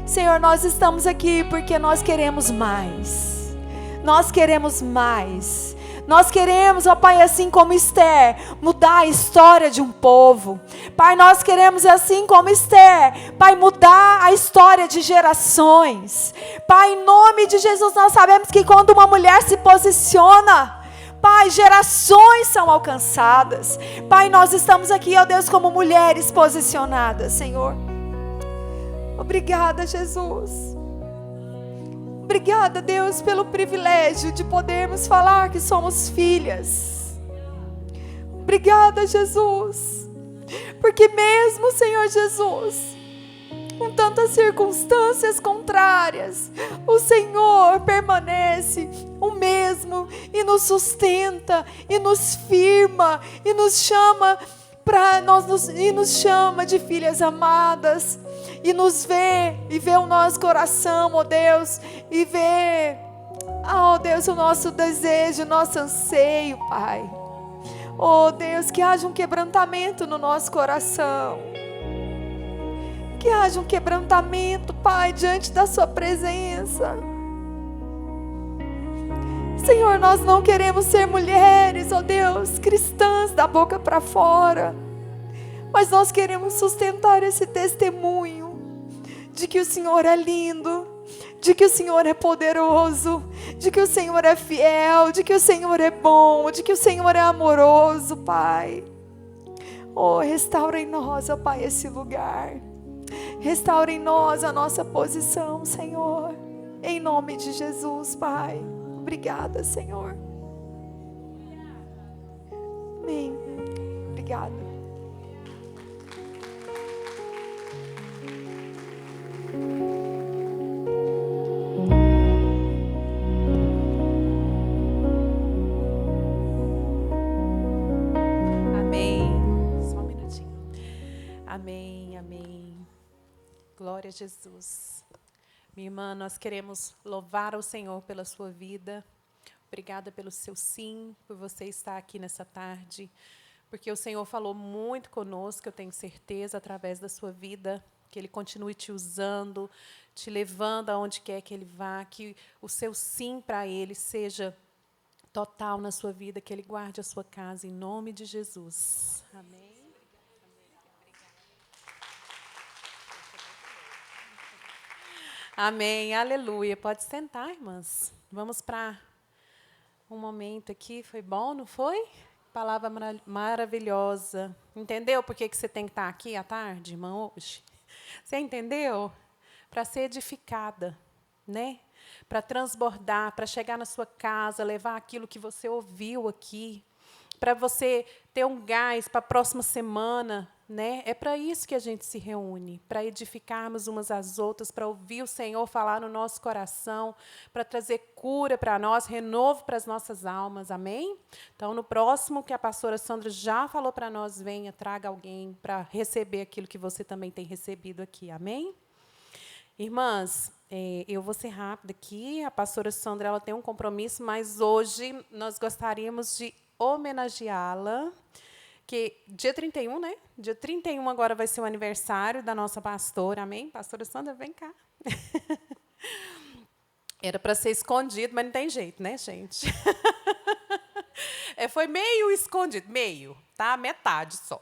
Senhor, nós estamos aqui porque nós queremos mais. Nós queremos mais. Nós queremos, ó Pai, assim como Esther, mudar a história de um povo. Pai, nós queremos, assim como Esther, Pai, mudar a história de gerações. Pai, em nome de Jesus, nós sabemos que quando uma mulher se posiciona, Pai, gerações são alcançadas. Pai, nós estamos aqui, ó Deus, como mulheres posicionadas, Senhor. Obrigada, Jesus. Obrigada, Deus, pelo privilégio de podermos falar que somos filhas. Obrigada, Jesus. Porque mesmo, Senhor Jesus, com tantas circunstâncias contrárias, o Senhor permanece o mesmo e nos sustenta, e nos firma, e nos chama e nos chama de filhas amadas, e nos vê, e vê o nosso coração, ó Deus, e vê, ó Deus, o nosso desejo, o nosso anseio, Pai. Ó Deus, que haja um quebrantamento no nosso coração, que haja um quebrantamento, Pai, diante da sua presença. Senhor, nós não queremos ser mulheres, ó Deus, cristãs da boca para fora, mas nós queremos sustentar esse testemunho de que o Senhor é lindo, de que o Senhor é poderoso, de que o Senhor é fiel, de que o Senhor é bom, de que o Senhor é amoroso, Pai. Oh, restaura em nós, ó Pai, esse lugar. Restaura em nós a nossa posição, Senhor. Em nome de Jesus, Pai. Obrigada, Senhor. Amém. Obrigada. Amém, amém. Glória a Jesus. Minha irmã, nós queremos louvar ao Senhor pela sua vida. Obrigada pelo seu sim, por você estar aqui nessa tarde. Porque o Senhor falou muito conosco, eu tenho certeza, através da sua vida, que Ele continue te usando, te levando aonde quer que Ele vá, que o seu sim para Ele seja total na sua vida, que Ele guarde a sua casa, em nome de Jesus. Amém. Amém, aleluia. Pode sentar, irmãs. Vamos para um momento aqui. Foi bom, não foi? Palavra maravilhosa. Entendeu por que você tem que estar aqui à tarde, irmã, hoje? Você entendeu? Para ser edificada, né? Para transbordar, para chegar na sua casa, levar aquilo que você ouviu aqui, para você ter um gás para a próxima semana, né? É para isso que a gente se reúne, para edificarmos umas às outras, para ouvir o Senhor falar no nosso coração, para trazer cura para nós, renovo para as nossas almas, amém? Então, no próximo que a pastora Sandra já falou para nós, venha, traga alguém para receber aquilo que você também tem recebido aqui, amém? Irmãs, eu vou ser rápida aqui, a pastora Sandra ela tem um compromisso, mas hoje nós gostaríamos de homenageá-la, que dia 31, né? Dia 31 agora vai ser o aniversário da nossa pastora, amém? Pastora Sandra, vem cá. Era para ser escondido, mas não tem jeito, né, gente? Foi meio escondido, meio, tá? Metade só.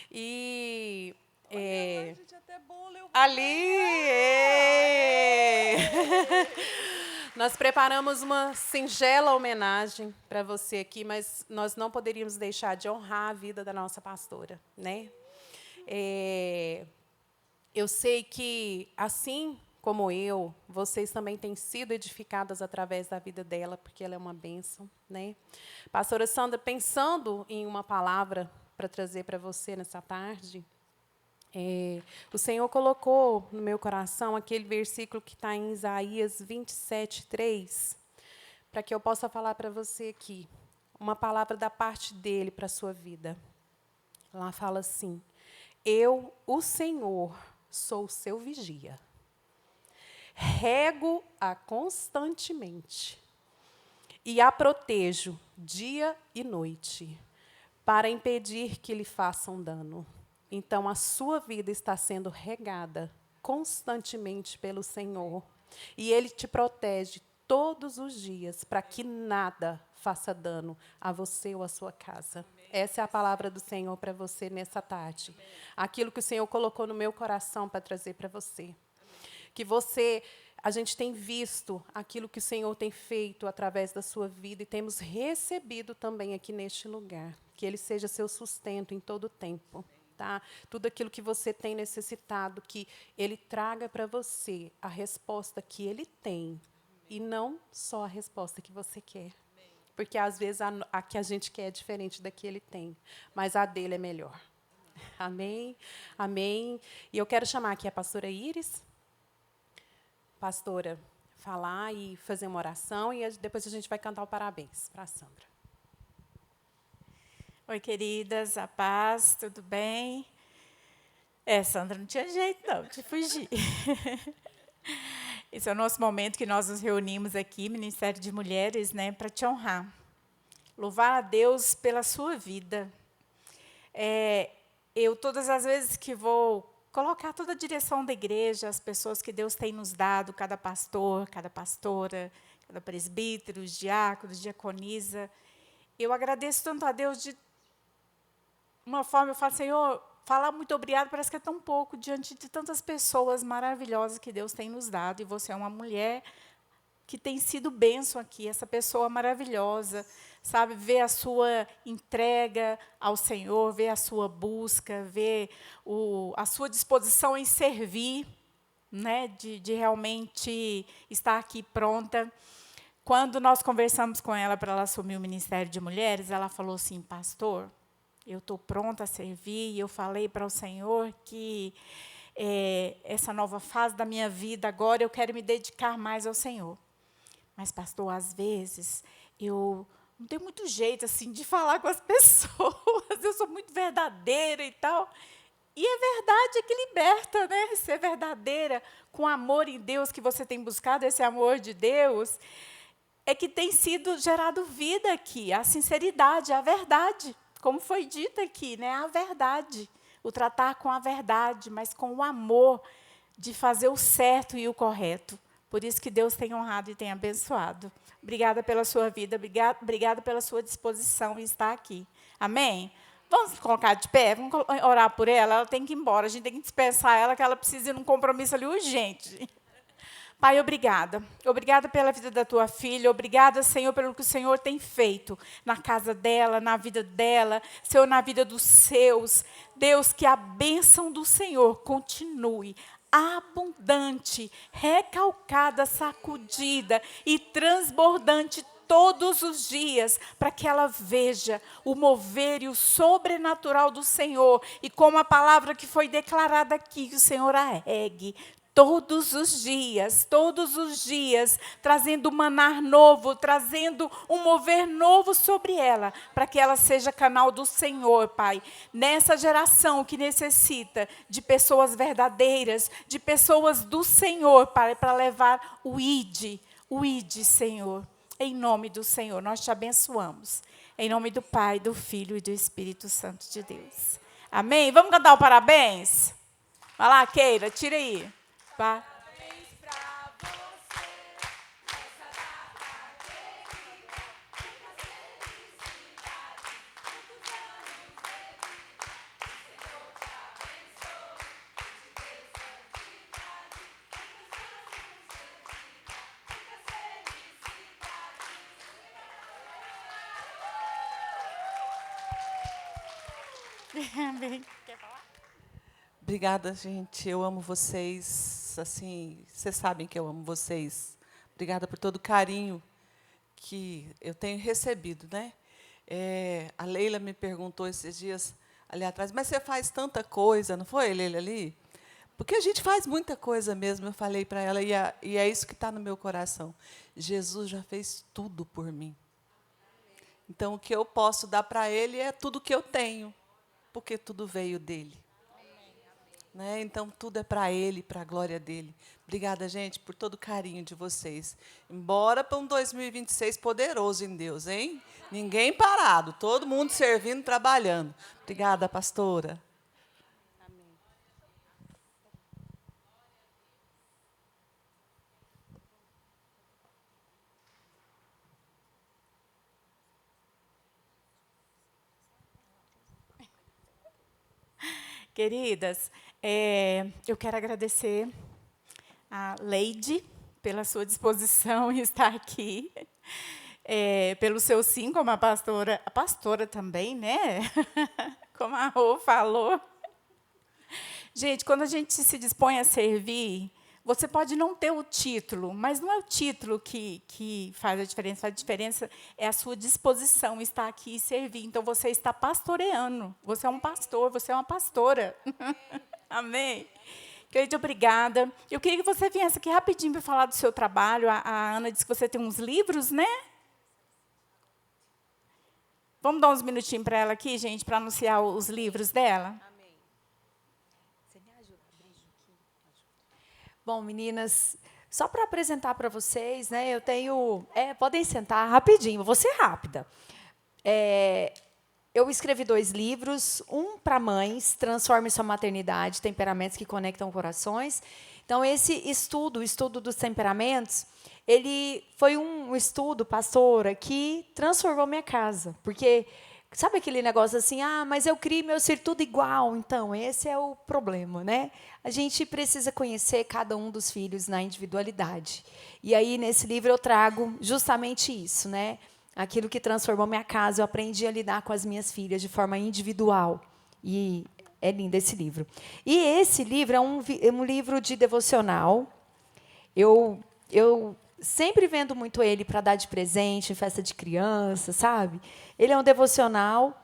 E ali, nós preparamos uma singela homenagem para você aqui, mas nós não poderíamos deixar de honrar a vida da nossa pastora, né? Eu sei que, assim como eu, vocês também têm sido edificadas através da vida dela, porque ela é uma bênção, né? Pastora Sandra, pensando em uma palavra para trazer para você nessa tarde, o Senhor colocou no meu coração aquele versículo que está em Isaías 27:3, para que eu possa falar para você aqui, uma palavra da parte dele para a sua vida. Lá fala assim: eu, o Senhor, sou o seu vigia. Rego-a constantemente e a protejo dia e noite, para impedir que lhe façam dano. Então, a sua vida está sendo regada constantemente pelo Senhor, e Ele te protege todos os dias, para que nada faça dano a você ou à sua casa. Essa é a palavra do Senhor para você nessa tarde. Aquilo que o Senhor colocou no meu coração para trazer para você. Que a gente tem visto aquilo que o Senhor tem feito através da sua vida e temos recebido também aqui neste lugar. Que Ele seja seu sustento em todo o tempo. Tá? Tudo aquilo que você tem necessitado, que Ele traga para você a resposta que Ele tem e não só a resposta que você quer. Porque, às vezes, a que a gente quer é diferente da que Ele tem, mas a dele é melhor. Amém? Amém. E eu quero chamar aqui a pastora Iris, pastora, falar e fazer uma oração, e depois a gente vai cantar o parabéns para a Sandra. Oi, queridas, a paz, tudo bem? Sandra, não tinha jeito, não, de fugir. Esse é o nosso momento que nós nos reunimos aqui, Ministério de Mulheres, né, para te honrar. Louvar a Deus pela sua vida. Eu, todas as vezes que vou colocar toda a direção da igreja, as pessoas que Deus tem nos dado, cada pastor, cada pastora, cada presbítero, os diáconos, diaconisa, eu agradeço tanto a Deus de uma forma, eu falo, Senhor, falar muito obrigado parece que é tão pouco diante de tantas pessoas maravilhosas que Deus tem nos dado. E você é uma mulher que tem sido bênção aqui, essa pessoa maravilhosa, sabe? Ver a sua entrega ao Senhor, ver a sua busca, ver a sua disposição em servir, né? De realmente estar aqui pronta. Quando nós conversamos com ela para ela assumir o Ministério de Mulheres, ela falou assim, pastor, eu estou pronta a servir, e eu falei para o Senhor que essa nova fase da minha vida, agora eu quero me dedicar mais ao Senhor. Mas, pastor, às vezes, eu não tenho muito jeito assim, de falar com as pessoas, eu sou muito verdadeira e tal. E é verdade, é que liberta, né? Ser verdadeira, com amor em Deus, que você tem buscado esse amor de Deus, é que tem sido gerado vida aqui, a sinceridade, a verdade. Como foi dito aqui, né? A verdade, o tratar com a verdade, mas com o amor de fazer o certo e o correto. Por isso que Deus tem honrado e tem abençoado. Obrigada pela sua vida, obrigada pela sua disposição em estar aqui. Amém? Vamos colocar de pé, vamos orar por ela, ela tem que ir embora, a gente tem que dispensar ela, que ela precisa ir num compromisso ali urgente. Pai, obrigada. Obrigada pela vida da tua filha. Obrigada, Senhor, pelo que o Senhor tem feito na casa dela, na vida dela, Senhor, na vida dos seus. Deus, que a bênção do Senhor continue abundante, recalcada, sacudida e transbordante todos os dias, para que ela veja o mover e o sobrenatural do Senhor. E como a palavra que foi declarada aqui, que o Senhor a regue todos os dias, trazendo um manar novo, trazendo um mover novo sobre ela, para que ela seja canal do Senhor, Pai. Nessa geração que necessita de pessoas verdadeiras, de pessoas do Senhor, Pai, para levar o ID, Senhor. Em nome do Senhor, nós te abençoamos. Em nome do Pai, do Filho e do Espírito Santo de Deus. Amém? Vamos cantar o parabéns? Vai lá, Keira, tira aí. Parabéns pra você Amém. Quer falar? Obrigada, gente. Eu amo vocês. Assim, vocês sabem que eu amo vocês. Obrigada por todo o carinho que eu tenho recebido, né? A Leila me perguntou esses dias ali atrás, mas você faz tanta coisa, não foi, Leila, ali? Porque a gente faz muita coisa mesmo, eu falei para ela, e é isso que está no meu coração. Jesus já fez tudo por mim. Então, o que eu posso dar para Ele é tudo que eu tenho, porque tudo veio dEle. Né? Então, tudo é para Ele, para a glória dEle. Obrigada, gente, por todo o carinho de vocês. Embora para um 2026 poderoso em Deus, hein? Ninguém parado, todo mundo servindo, trabalhando. Obrigada, pastora. Queridas, eu quero agradecer a Leide pela sua disposição em estar aqui, pelo seu sim como a pastora também, né? Como a Rô falou. Gente, quando a gente se dispõe a servir, você pode não ter o título, mas não é o título que faz a diferença é a sua disposição em estar aqui e servir. Então, você está pastoreando, você é um pastor, você é uma pastora. Amém? Querida, obrigada. Eu queria que você viesse aqui rapidinho para falar do seu trabalho. A Ana disse que você tem uns livros, né? Vamos dar uns minutinhos para ela aqui, gente, para anunciar os livros dela? Bom, meninas, só para apresentar para vocês, né, eu tenho... podem sentar rapidinho, vou ser rápida. Eu escrevi 2 livros, um para mães, Transforme Sua Maternidade, Temperamentos que Conectam Corações. Então, esse estudo, o estudo dos temperamentos, ele foi um estudo, pastora, que transformou minha casa. Porque, sabe aquele negócio assim, mas eu crio meu ser tudo igual? Então, esse é o problema, né? A gente precisa conhecer cada um dos filhos na individualidade. E aí, nesse livro, eu trago justamente isso, né? Aquilo que transformou minha casa, eu aprendi a lidar com as minhas filhas de forma individual. E é lindo esse livro. E esse livro é um livro de devocional. Eu sempre vendo muito ele para dar de presente, em festa de criança, sabe? Ele é um devocional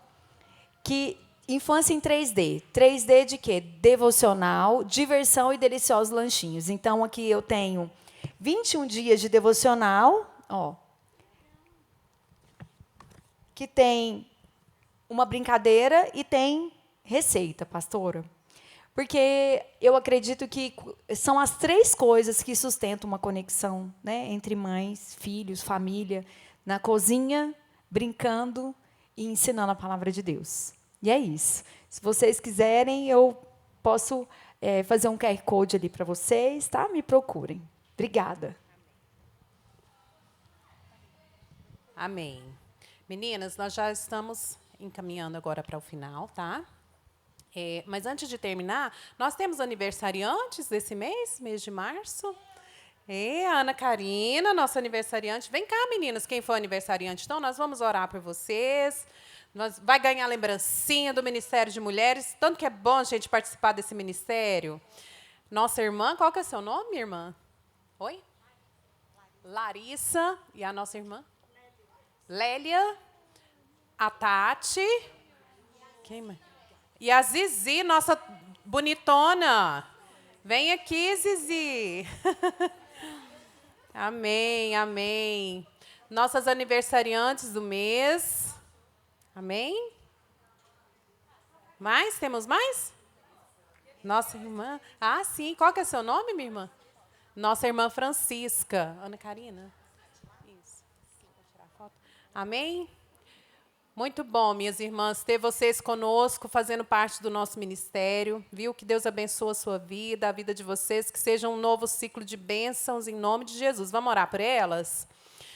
que... Infância em 3D. 3D de quê? Devocional, diversão e deliciosos lanchinhos. Então, aqui eu tenho 21 dias de devocional, que tem uma brincadeira e tem receita, pastora. Porque eu acredito que são as 3 coisas que sustentam uma conexão, né, entre mães, filhos, família, na cozinha, brincando e ensinando a palavra de Deus. E é isso. Se vocês quiserem, eu posso fazer um QR Code ali para vocês, tá? Me procurem. Obrigada. Amém. Meninas, nós já estamos encaminhando agora para o final, tá? Mas antes de terminar, nós temos aniversariantes desse mês de março. A Ana Karina, nossa aniversariante. Vem cá, meninas, quem for aniversariante. Então, nós vamos orar por vocês. Vai ganhar lembrancinha do Ministério de Mulheres. Tanto que é bom a gente participar desse ministério. Nossa irmã, qual que é o seu nome, irmã? Oi? Larissa. E a nossa irmã? Lélia. A Tati. Quem mais? E a Zizi, nossa bonitona. Vem aqui, Zizi. Amém, amém. Nossas aniversariantes do mês. Amém? Mais? Temos mais? Nossa irmã. Sim. Qual que é seu nome, minha irmã? Nossa irmã Francisca. Ana Karina. Isso. Vou tirar a foto. Amém? Muito bom, minhas irmãs, ter vocês conosco, fazendo parte do nosso ministério. Viu? Que Deus abençoe a sua vida, a vida de vocês, que seja um novo ciclo de bênçãos em nome de Jesus. Vamos orar por elas?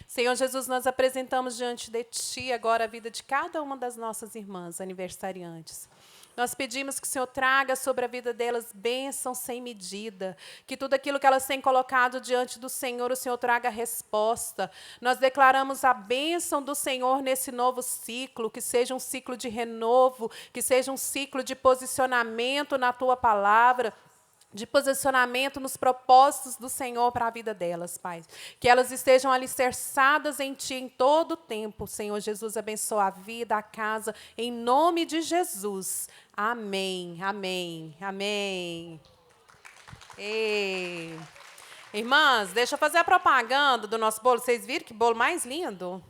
Senhor Jesus, nós apresentamos diante de Ti agora a vida de cada uma das nossas irmãs aniversariantes. Nós pedimos que o Senhor traga sobre a vida delas bênção sem medida, que tudo aquilo que elas têm colocado diante do Senhor, o Senhor traga resposta. Nós declaramos a bênção do Senhor nesse novo ciclo, que seja um ciclo de renovo, que seja um ciclo de posicionamento na Tua palavra, de posicionamento nos propósitos do Senhor para a vida delas, Pai. Que elas estejam alicerçadas em Ti em todo o tempo. Senhor Jesus, abençoa a vida, a casa, em nome de Jesus. Amém, amém, amém. Ei. Irmãs, deixa eu fazer a propaganda do nosso bolo. Vocês viram que bolo mais lindo?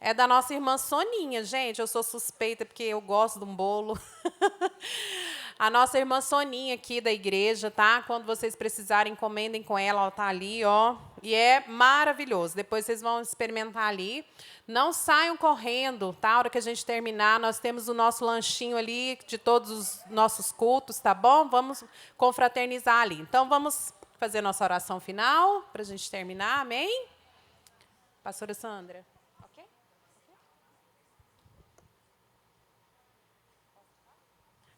É da nossa irmã Soninha, gente. Eu sou suspeita porque eu gosto de um bolo. A nossa irmã Soninha aqui da igreja, tá? Quando vocês precisarem, encomendem com ela, ela está ali, ó. E é maravilhoso. Depois vocês vão experimentar ali. Não saiam correndo, tá? A hora que a gente terminar, nós temos o nosso lanchinho ali de todos os nossos cultos, tá bom? Vamos confraternizar ali. Então, vamos fazer nossa oração final para a gente terminar, amém? Pastora Sandra.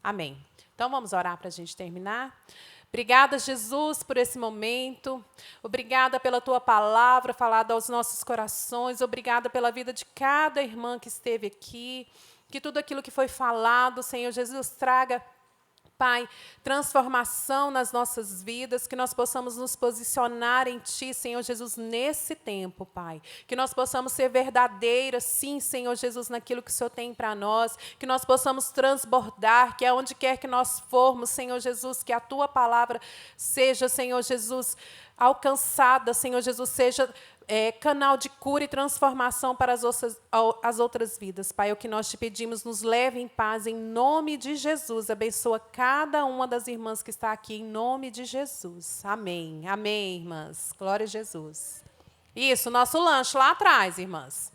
Amém. Então, vamos orar para a gente terminar. Obrigada, Jesus, por esse momento. Obrigada pela Tua palavra falada aos nossos corações. Obrigada pela vida de cada irmã que esteve aqui. Que tudo aquilo que foi falado, Senhor Jesus, traga, Pai, transformação nas nossas vidas, que nós possamos nos posicionar em Ti, Senhor Jesus, nesse tempo, Pai. Que nós possamos ser verdadeiras, sim, Senhor Jesus, naquilo que o Senhor tem para nós. Que nós possamos transbordar, que aonde quer que nós formos, Senhor Jesus, que a Tua palavra seja, Senhor Jesus, alcançada, Senhor Jesus, seja canal de cura e transformação para as outras vidas. Pai, é o que nós te pedimos, nos leve em paz, em nome de Jesus. Abençoa cada uma das irmãs que está aqui, em nome de Jesus. Amém. Amém, irmãs. Glória a Jesus. Isso, nosso lanche lá atrás, irmãs.